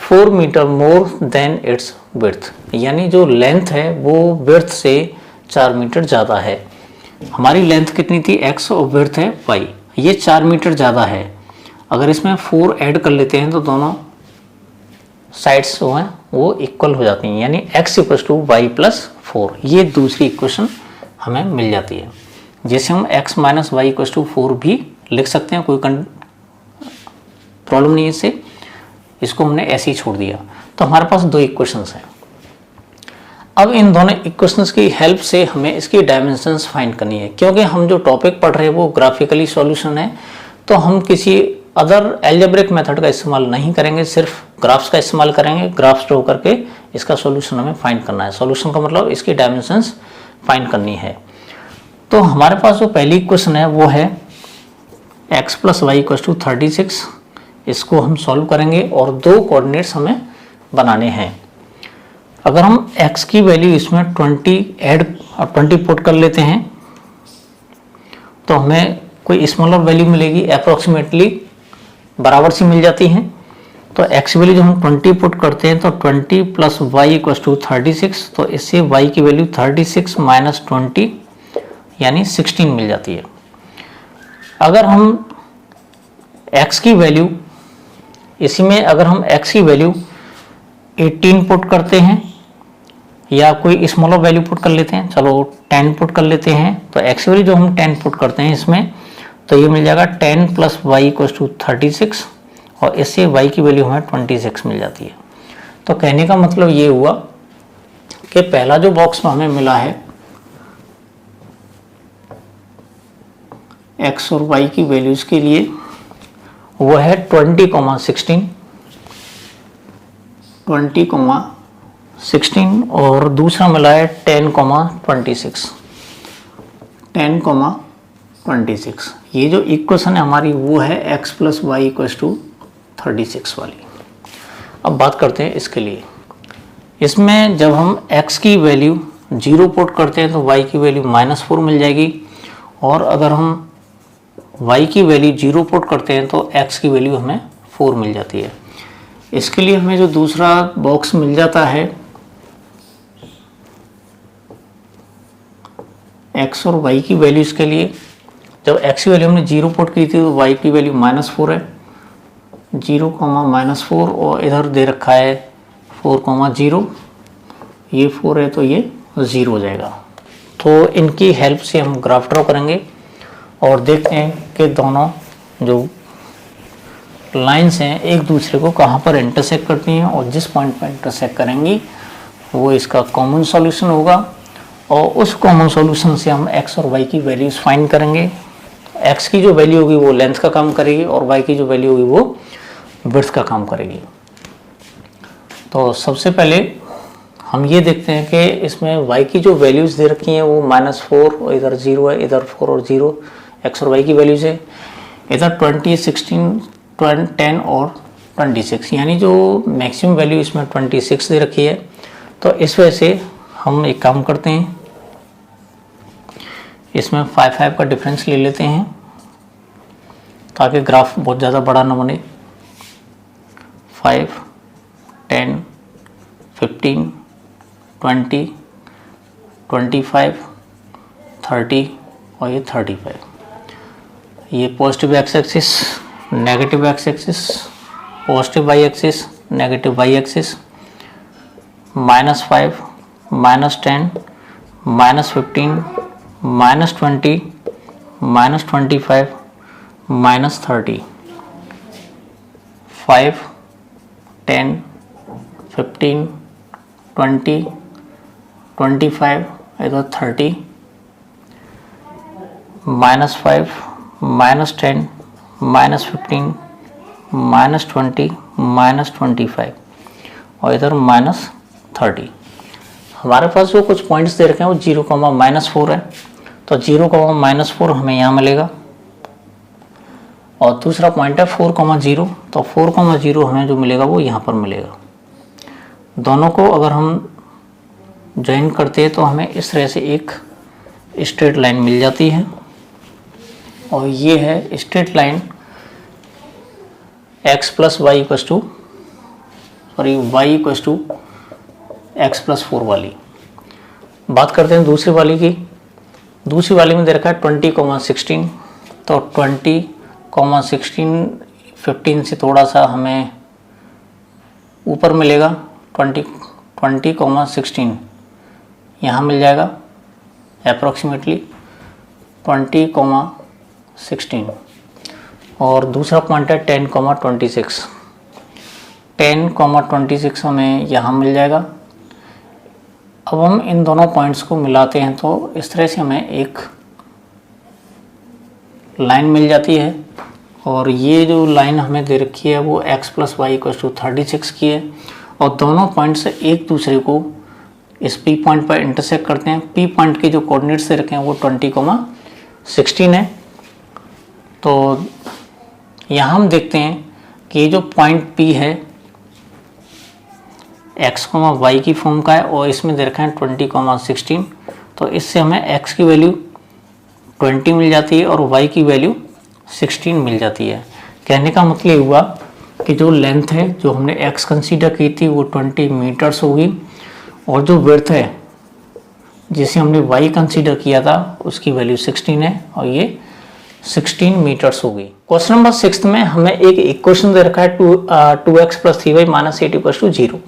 4 metre more than its width, यानी जो लेंथ है वो विड्थ से 4 मीटर ज़्यादा है। हमारी लेंथ कितनी थी x और विड्थ है y, ये 4 मीटर ज़्यादा है। अगर इसमें 4 ऐड कर लेते हैं तो दोनों साइड्स जो हैं वो इक्वल हो जाती हैं, यानी x equal to y plus 4। ये दूसरी इक्वेशन हमें मिल जाती है, जैसे हम x minus y equal to 4 भी लिख सकते हैं, कोई प्रॉब्लम नहीं है इससे। इसको हमने ऐसे ही छोड़ दिया। तो हमारे पास दो इक्वेशंस हैं। अब इन दोनों इक्वेशंस की हेल्प से हमें इसकी डायमेंशंस फाइंड करनी है, क्योंकि हम जो टॉपिक पढ़ रहे हैं वो ग्राफिकली सॉल्यूशन है, तो हम किसी अदर एल्जेब्रिक मेथड का इस्तेमाल नहीं करेंगे, सिर्फ ग्राफ्स का इस्तेमाल करेंगे। ग्राफ्स ड्रॉ करके इसका सॉल्यूशन हमें फाइंड करना है। सॉल्यूशन का मतलब इसकी डायमेंशंस फाइंड करनी है। तो हमारे पास जो पहली इक्वेशन है वो है x plus y equal to 36। इसको हम सॉल्व करेंगे और दो कोऑर्डिनेट्स हमें बनाने हैं। अगर हम x की वैल्यू इसमें 20 पुट कर लेते हैं तो हमें कोई स्मॉलर वैल्यू मिलेगी, अप्रोक्सीमेटली बराबर सी मिल जाती हैं। तो x वैल्यू जो हम 20 पुट करते हैं तो 20 प्लस वाई इक्वल टू 36, तो इससे y की वैल्यू 36 माइनस 20 यानी 16 मिल जाती है। अगर हम x की वैल्यू इसी में अगर हम x की वैल्यू 18 पुट करते हैं या कोई स्मॉलर वैल्यू पुट कर लेते हैं, चलो 10 पुट कर लेते हैं, तो x वैल्यू जो हम 10 पुट करते हैं इसमें तो ये मिल जाएगा 10 प्लस वाई इक्वल टू 36, और इससे y की वैल्यू हमें 26 मिल जाती है। तो कहने का मतलब ये हुआ कि पहला जो बॉक्स में हमें मिला है x और y की वैल्यूज के लिए वो है 20,16 और दूसरा मिला है 10,26 10,26। ये जो इक्वेशन है हमारी वो है x plus y equals to 36 वाली। अब बात करते हैं इसके लिए। इसमें जब हम x की वैल्यू 0 पुट करते हैं तो y की वैल्यू -4 मिल जाएगी, और अगर हम y की वैल्यू 0 पुट करते हैं तो x की वैल्यू हमें 4 मिल जाती है। इसके लिए हमें जो दूसरा बॉक्स मिल जाता है x और y की वैल्यूज के लिए, जब x की वैल्यू हमने 0 पुट की थी तो y की वैल्यू -4 है, 0, -4, और इधर दे रखा है 4,0, ये 4 है तो ये 0 हो जाएगा। तो इनकी हेल्प से हम ग्राफ ड्रॉ करेंगे और देखते हैं कि दोनों जो लाइंस हैं एक दूसरे को कहाँ पर इंटरसेक्ट करती हैं, और जिस पॉइंट पर इंटरसेक्ट करेंगी वो इसका कॉमन सॉल्यूशन होगा, और उस कॉमन सॉल्यूशन से हम x और y की वैल्यूज फाइंड करेंगे। x की जो वैल्यू होगी वो लेंथ का काम करेगी और y की जो वैल्यू होगी वो विड्थ का काम करेगी। तो सबसे पहले हम ये देखते हैं कि इसमें y की जो वैल्यूज दे रखी हैं वो -4 और इधर 0 है, इधर 4 और 0 x और y की वैल्यूज है, इधर 20, 16, 10 और 26, यानी जो मैक्सिमम वैल्यू इसमें 26 दे रखी है। तो इस वजह से हम एक काम करते हैं, इसमें 5 का डिफरेंस ले लेते हैं ताकि ग्राफ बहुत ज़्यादा बड़ा ना बने। 5, 10, 15, 20, 25, 30 और ये 35। ये positive x axis, negative x axis, positive y axis, negative y axis, -5, -10, -15, -20, -25, -30, 5, 10, 15, 20, 25, इधर 30, -5, -10, -15, -20, -25 और इधर -30। हमारे पास जो कुछ पॉइंट्स दे रखे हैं वो 0, -4 है, तो 0, -4 हमें यहाँ मिलेगा, और दूसरा पॉइंट है 4,0, तो 4,0 हमें जो मिलेगा वो यहाँ पर मिलेगा। दोनों को अगर हम ज्वाइन करते हैं तो हमें इस तरह से एक स्ट्रेट लाइन मिल जाती है, और ये है straight line x plus y equals to y equals to x plus 4 वाली। बात करते हैं दूसरी वाली की। दूसरी वाली में दे रखा है 20,16, तो 20,16 15 से थोड़ा सा हमें ऊपर मिलेगा, 20,16 यहाँ मिल जाएगा अप्रॉक्सीमेटली 20,16, और दूसरा पॉइंट है 10,26, 10,26 हमें यहाँ मिल जाएगा। अब हम इन दोनों पॉइंट्स को मिलाते हैं तो इस तरह से हमें एक लाइन मिल जाती है, और ये जो लाइन हमें दे रखी है वो x plus y equal to 36 की है, और दोनों पॉइंट्स एक दूसरे को इस P पॉइंट पर इंटरसेक्ट करते हैं। P पॉइंट के जो कोऑर्डिनेट्स दे रखे हैं वो 20,16 है। तो यहाँ हम देखते हैं कि ये जो पॉइंट P है x, y की फॉर्म का है, और इसमें दे रखा है 20,16, तो इससे हमें x की वैल्यू 20 मिल जाती है और y की वैल्यू 16 मिल जाती है। कहने का मतलब हुआ कि जो लेंथ है जो हमने x कंसीडर की थी वो 20 मीटर्स होगी, और जो विड्थ है जिसे हमने y कंसीडर किया था उसकी वैल्यू 16 है, और ये 16 मीटर्स होगी। क्वेश्चन नंबर 6 में हमें एक इक्वेशन दे रखा है 2x plus 3y minus 8 equal to 0।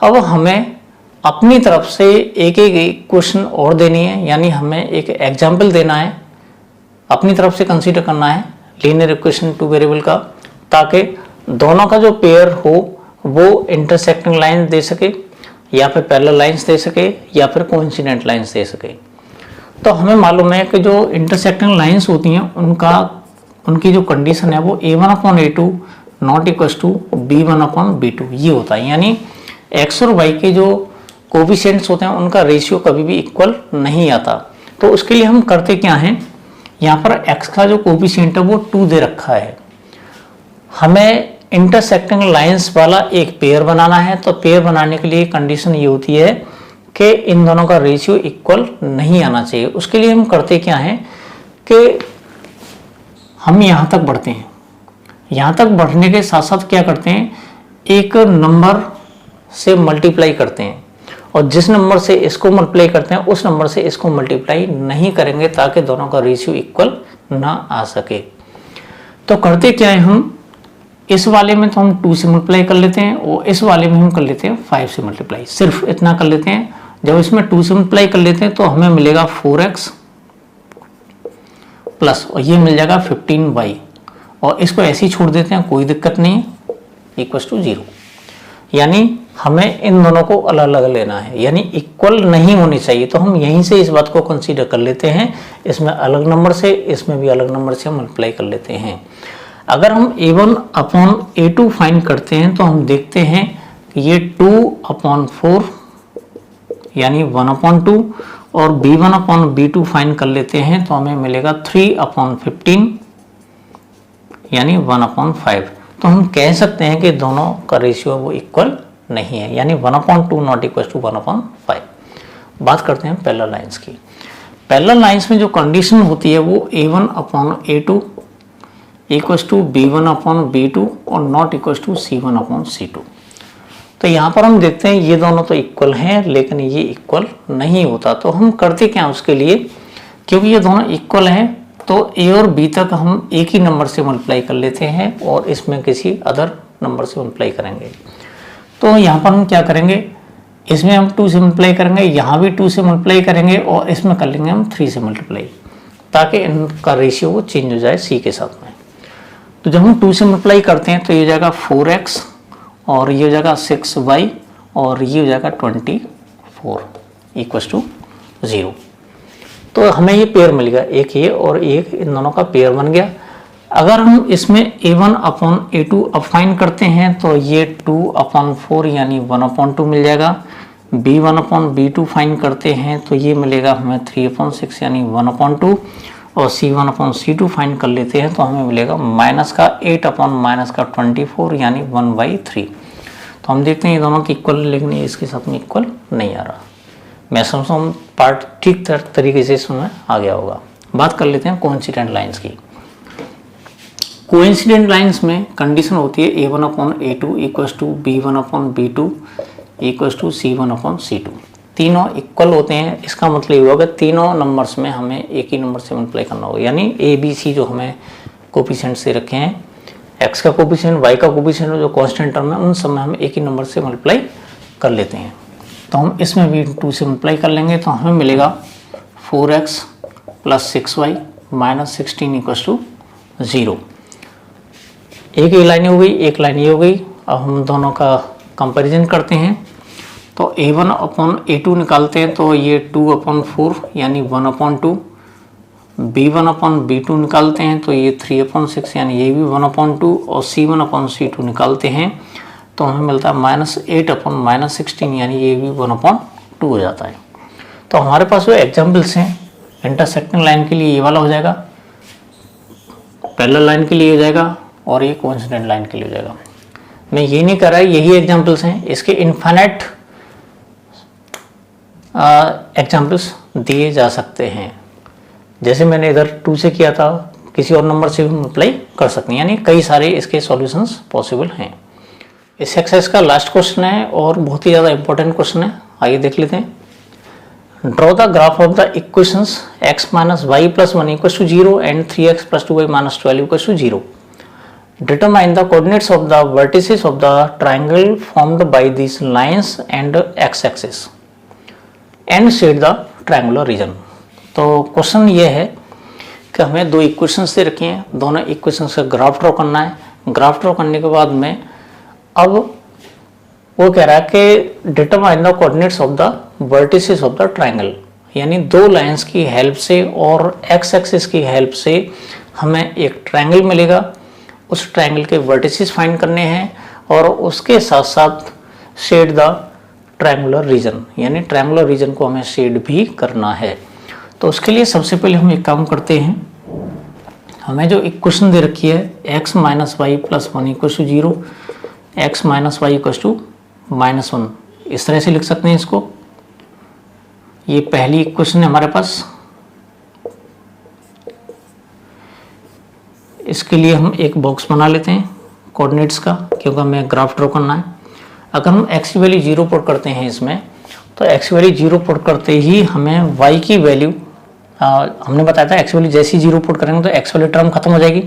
अब हमें अपनी तरफ से एक इक्वेशन और देनी है, यानी हमें एक एग्जाम्पल देना है, अपनी तरफ से कंसीडर करना है लीनियर इक्वेशन 2 वेरिएबल का, ताकि दोनों का जो पेयर हो वो इंटरसेक्टिंग लाइन दे सके, या फिर पैरेलल लाइंस दे सके, या फिर कोइंसिडेंट लाइंस दे सके। तो हमें मालूम है कि जो इंटरसेक्टिंग लाइंस होती हैं उनका उनकी जो कंडीशन है वो a1/a2 not equal to b1/b2 ये होता है। यानी x और y के जो कोफिशिएंट्स होते हैं उनका रेशियो कभी भी इक्वल नहीं आता। तो उसके लिए हम करते क्या हैं, यहाँ पर x का जो कोफिशिएंट है वो 2 दे रखा है, हमें इंटरसेक्टिंग लाइंस वाला एक पेयर बनाना है। तो पेयर बनाने के लिए कंडीशन ये होती है कि इन दोनों का रेशियो इक्वल नहीं आना चाहिए। उसके लिए हम करते क्या हैं कि हम यहाँ तक बढ़ते हैं, यहाँ तक बढ़ने के साथ साथ क्या करते हैं, एक नंबर से मल्टीप्लाई करते हैं और जिस नंबर से इसको मल्टीप्लाई करते हैं उस नंबर से इसको मल्टीप्लाई नहीं करेंगे ताकि दोनों का रेशियो इक्वल ना आ सके। तो करते क्या है, हम इस वाले में तो हम 2 से मल्टीप्लाई कर लेते हैं और इस वाले में हम कर लेते हैं 5 से मल्टीप्लाई, सिर्फ इतना कर लेते हैं। जब इसमें 2 से मल्टीप्लाई कर लेते हैं तो हमें मिलेगा 4x प्लस और ये मिल जाएगा 15y और इसको ऐसे ही छोड़ देते हैं, कोई दिक्कत नहीं, इक्वल टू 0। यानी हमें इन दोनों को अलग अलग लेना है, यानी इक्वल नहीं होनी चाहिए। तो हम यहीं से इस बात को कंसीडर कर लेते हैं, इसमें अलग नंबर से इसमें भी अलग नंबर से मल्टीप्लाई कर लेते हैं। अगर हम a1/a2 फाइंड करते हैं तो हम देखते हैं कि ये 2/4 यानी 1/2 और b1/b2 फाइंड कर लेते हैं तो हमें मिलेगा 3/15 यानी 1/5। तो हम कह सकते हैं कि दोनों का रेशियो वो इक्वल नहीं है, यानी 1/2 नॉट इक्वल टू 1/5। बात करते हैं पैरेलल लाइंस की। पैरेलल लाइंस में जो कंडीशन होती है वो a1/a2 इक्वल टू b1/b2 और नॉट इक्वल टू c1/c2। तो यहाँ पर हम देखते हैं ये दोनों तो इक्वल हैं लेकिन ये इक्वल नहीं होता। तो हम करते क्या उसके लिए, क्योंकि ये दोनों इक्वल हैं तो a और b तक हम एक ही नंबर से मल्टीप्लाई कर लेते हैं और इसमें किसी अदर नंबर से मल्टीप्लाई करेंगे। तो यहाँ पर हम क्या करेंगे, इसमें हम 2 से मल्टीप्लाई करेंगे, यहाँ भी 2 से मल्टीप्लाई करेंगे और इसमें कर लेंगे हम 3 से मल्टीप्लाई, ताकि इनका रेशियो वो चेंज हो जाए c के साथ में। तो जब हम 2 से मल्टीप्लाई करते हैं तो ये हो जाएगा 4x और ये हो जाएगा 6y और ये हो जाएगा 24 इक्वल टू 0। तो हमें ये पेयर मिल गया, एक ये और एक इन दोनों का पेयर बन गया। अगर हम इसमें a1/a2 अब फाइंड करते हैं तो ये 2/4 यानी 1/2 मिल जाएगा। b1/b2 फाइंड करते हैं तो ये मिलेगा हमें 3/6 यानी 1/2 और c1/c2 फाइंड कर लेते हैं तो हमें मिलेगा माइनस का 8/-24 यानी 1/3। तो हम देखते हैं ये दोनों की इक्वल, लेकिन ये इसके साथ में इक्वल नहीं आ रहा। मैं समझता हूँ पार्ट ठीक तरीके से इसमें आ गया होगा। बात कर लेते हैं कोइंसिडेंट लाइंस की। कोइंसिडेंट लाइंस में कंडीशन होती है a1/a2 equal to b1/b2 equal to c1/c2। तीनों इक्वल होते हैं, इसका मतलब ये होगा तीनों नंबर्स में हमें एक ही नंबर से मल्टीप्लाई करना होगा। यानी a b c जो हमें कोफिशिएंट से रखे हैं, x का कोफिशिएंट, y का कोफिशिएंट जो कांस्टेंट टर्म है, उन सब में हम एक ही नंबर से मल्टीप्लाई कर लेते हैं। तो हम इसमें भी 2 से मल्टीप्लाई कर लेंगे तो हमें मिलेगा 4x plus 6y minus 16 equal to 0। एक ये लाइन हो गई, एक लाइन ये हो गई। अब हम दोनों का कंपैरिजन करते हैं तो a1/a2 निकालते हैं तो ये 2/4 यानी 1/2। b1/b2 निकालते हैं तो ये 3/6 यानी ये भी 1/2 और c1/c2 निकालते हैं तो हमें मिलता है -8/-16 यानी ये भी 1/2 हो जाता है। तो हमारे पास जो एग्जाम्पल्स हैं इंटरसेक्टिंग लाइन के लिए ये वाला हो जाएगा, पैरेलल लाइन के लिए हो जाएगा और ये कोइंसिडेंट लाइन के लिए हो जाएगा। मैं ये नहीं कर रहा, यही एग्जाम्पल्स हैं, इसके इनफाइनाइट एग्जाम्पल्स दिए जा सकते हैं। जैसे मैंने इधर 2 से किया था, किसी और नंबर से भी मल्टीप्लाई कर सकते हैं, यानी कई सारे इसके सॉल्यूशंस पॉसिबल हैं। इस एक्सरसाइज का लास्ट क्वेश्चन है और बहुत ही ज़्यादा इंपॉर्टेंट क्वेश्चन है, आइए देख लेते हैं। Draw the graph of the equations x minus y plus 1 equal to 0 and 3x plus 2y minus 12 equal to 0। Determine the coordinates of the vertices of the triangle formed by these lines and x-axis and set the triangular region। तो question ये है कि हमें 2 equations दे रखे हैं, दोनों equations का graph draw करना है। ग्राफ ड्रॉ करने के बाद में अब वो कह रहा है कि determine the coordinates of the vertices of the triangle, यानी 2 लाइंस की हेल्प से और एक्स एक्सिस की हेल्प से हमें एक ट्रायंगल मिलेगा, उस ट्रायंगल के वर्टिसेस फाइंड करने हैं और उसके साथ साथ शेड द ट्रायंगुलर रीजन, यानी ट्रायंगुलर रीजन को हमें शेड भी करना है। तो उसके लिए सबसे पहले हम एक काम करते हैं, हमें जो इक्वेशन दे रखी है x minus y plus one equal to zero, x minus y equal to minus one, इस तरह से लिख सकते हैं इसको। ये पहली इक्वेशन है हमारे पास। इसके लिए हम एक बॉक्स बना लेते हैं कोऑर्डिनेट्स का, क्योंकि हमें ग्राफ ड्रॉ करना है। अगर हम x की वैल्यू 0 पुट करते हैं इसमें, तो x की वैल्यू 0 पुट करते ही हमें y की वैल्यू, हमने बताया था x की वैल्यू जैसे ही 0 पुट करेंगे तो x वाली टर्म खत्म हो जाएगी,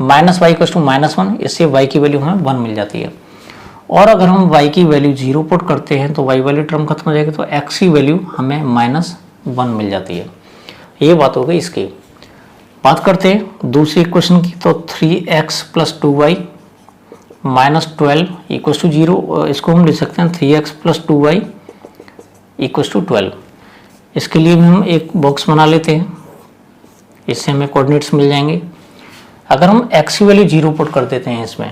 minus y equal to minus one, इससे y की वैल्यू हमें 1 मिल जाती है। और अगर हम y की वैल्यू 0 पुट करते हैं तो y वाली टर्म खत्म हो जाएगी, तो x की वैल्यू हमें -1 मिल जाती है। ये बात हो गई इसकी। बात करते हैं दूसरी इक्वेशन की, तो 3x plus 2y minus 12 equal to zero, इसको हम लिख सकते हैं 3x plus 2y equal to 12। इसके लिए भी हम एक बॉक्स बना लेते हैं, इससे हमें कोऑर्डिनेट्स मिल जाएंगे। अगर हम x की वैल्यू 0 पुट कर देते हैं इसमें,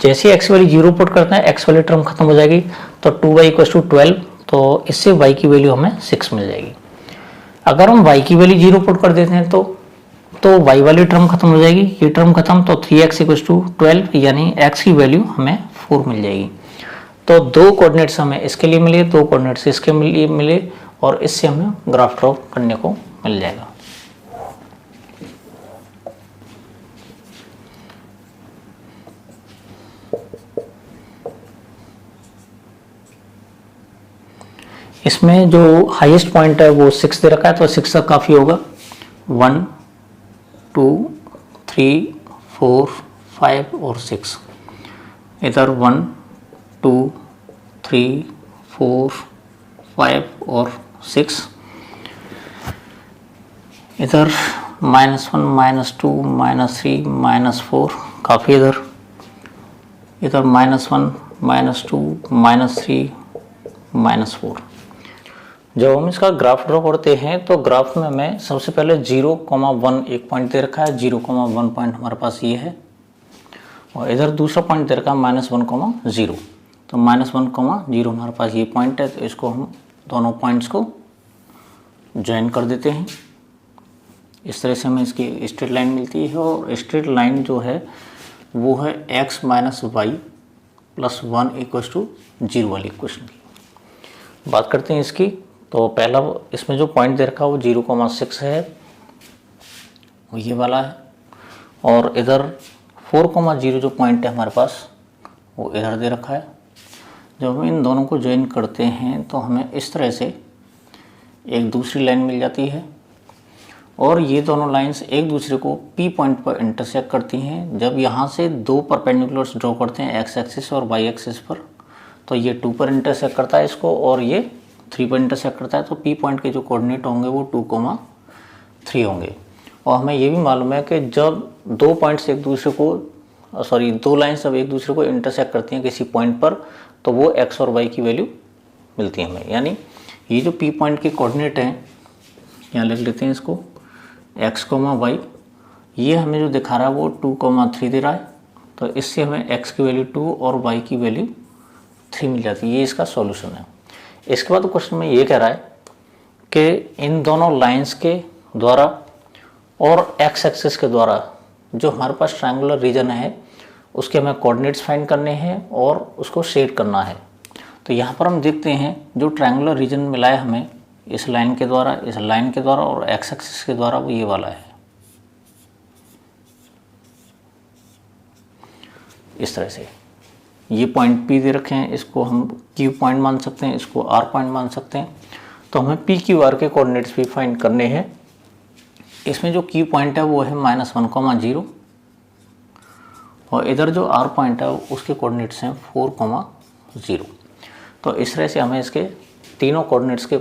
जैसे ही x की वैल्यू 0 पुट करते हैं x वाली टर्म खत्म हो जाएगी, तो 2y इक्वल टू 12, तो इससे y की वैल्यू हमें 6 मिल जाएगी। अगर हम y की वैल्यू 0 पुट कर देते हैं तो y वाली टर्म खत्म हो जाएगी, ये टर्म खत्म, तो 3x इक्वल टू 12, यानी x की वैल्यू हमें 4 मिल जाएगी। तो दो कोऑर्डिनेट्स हमें इसके लिए मिले, दो कोऑर्डिनेट्स इसके लिए मिले, और इससे हमें ग्राफ ड्रॉ करने को मिल जाएगा। इसमें जो हाईएस्ट पॉइंट है वो 6 दे रखा है, तो 6 तक काफ़ी होगा। 1 2 3 4 5 और 6, इधर 1 2 3 4 5 और 6, इधर -1 -2 -3 -4 काफ़ी, इधर -1 -2 -3 -4। जब हम इसका ग्राफ ड्रॉ करते हैं तो ग्राफ में हमें सबसे पहले 0,1 एक पॉइंट दे रखा है, 0,1 पॉइंट हमारे पास ये है, और इधर दूसरा पॉइंट दे रखा है -1,0, तो -1,0 हमारे पास ये पॉइंट है। तो इसको हम दोनों पॉइंट्स को ज्वाइन कर देते हैं, इस तरह से हमें इसकी स्ट्रेट लाइन मिलती है। और स्ट्रेट लाइन जो है वो है x minus y plus 1 equal to 0 वाली इक्वेशन की। बात करते हैं इसकी, तो पहला इसमें जो पॉइंट दे रखा है वो 0,6 है, वो ये वाला है, और इधर 4,0 जो पॉइंट है हमारे पास वो इधर दे रखा है। जब हम इन दोनों को ज्वाइन करते हैं तो हमें इस तरह से एक दूसरी लाइन मिल जाती है, और ये दोनों लाइंस एक दूसरे को P पॉइंट पर इंटरसेक्ट करती हैं। जब यहाँ से दो परपेंडिकुलर्स ड्रॉ करते हैं x एक्सिस और y एक्सिस पर, तो ये 2 पर इंटरसेक्ट करता है इसको, और ये 3 पर इंटरसेक्ट करता है। तो P पॉइंट के जो कोऑर्डिनेट होंगे वो 2,3 होंगे। और हमें ये भी मालूम है कि जब दो पॉइंट्स एक दूसरे को दो लाइन्स जब एक दूसरे को इंटरसेक्ट करती हैं किसी पॉइंट पर, तो वो x और y की वैल्यू मिलती है हमें। यानी ये जो P पॉइंट के कोऑर्डिनेट हैं, यहाँ लिख लेते हैं इसको, x, y, ये हमें जो दिखा रहा है वो 2,3 दे रहा है, तो इससे हमें x की वैल्यू 2 और y की वैल्यू 3 मिल जाती है। ये इसका सॉल्यूशन है। इसके बाद क्वेश्चन में ये कह रहा है कि इन दोनों लाइंस के द्वारा और x एक्सिस के द्वारा जो हमारे पास ट्रायंगुलर रीजन है उसके हमें कोऑर्डिनेट्स फाइंड करने हैं और उसको शेड करना है। तो यहाँ पर हम देखते हैं जो ट्रायंगुलर रीजन मिला है हमें इस लाइन के द्वारा, इस लाइन के द्वारा और x एक्सिस के द्वारा, वो ये वाला है, इस तरह से। ये पॉइंट P दे रखे हैं, इसको हम Q पॉइंट मान सकते हैं, इसको R पॉइंट मान सकते हैं। तो हमें P Q R के कोऑर्डिनेट्स भी फाइंड करने हैं। इसमें जो Q पॉइंट है वो है -1,0, और इधर जो R पॉइंट है उसके कोऑर्डिनेट्स हैं 4,0। तो इस तरह से हमें इसके तीनों कोऑर्डिनेट्स के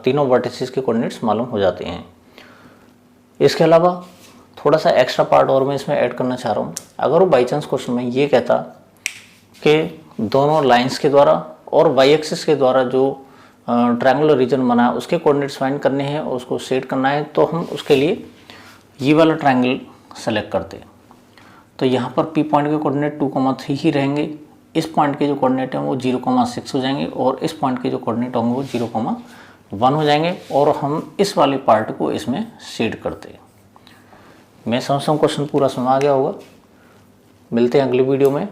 तीनों वर्टिसेस के कोऑर्डिनेट्स मालूम हो जाते हैं। इसके अलावा थोड़ा सा एक्स्ट्रा पार्ट और मैं इसमें ऐड करना चाह रहा हूँ। अगर वो बाई चांस क्वेश्चन में ये कहता कि दोनों लाइंस के द्वारा और वाई एक्सिस के द्वारा जो ट्रायंगुलर रीजन बना है उसके कोऑर्डिनेट्स फाइंड करने हैं और उसको सेट करना है, तो हम उसके लिए ये वाला ट्रायंगल सेलेक्ट करते। तो यहाँ पर पी पॉइंट के कोऑर्डिनेट 2,3 ही रहेंगे, इस पॉइंट के जो कोऑर्डिनेट हैं वो 0,6 हो जाएंगे और इस पॉइंट के जो कोऑर्डिनेट होंगे वो 0,1 हो जाएंगे और हम इस वाले पार्ट को इसमें शेड करते। मैं समझता हूँ क्वेश्चन पूरा समझ आ गया होगा। मिलते हैं अगली वीडियो में।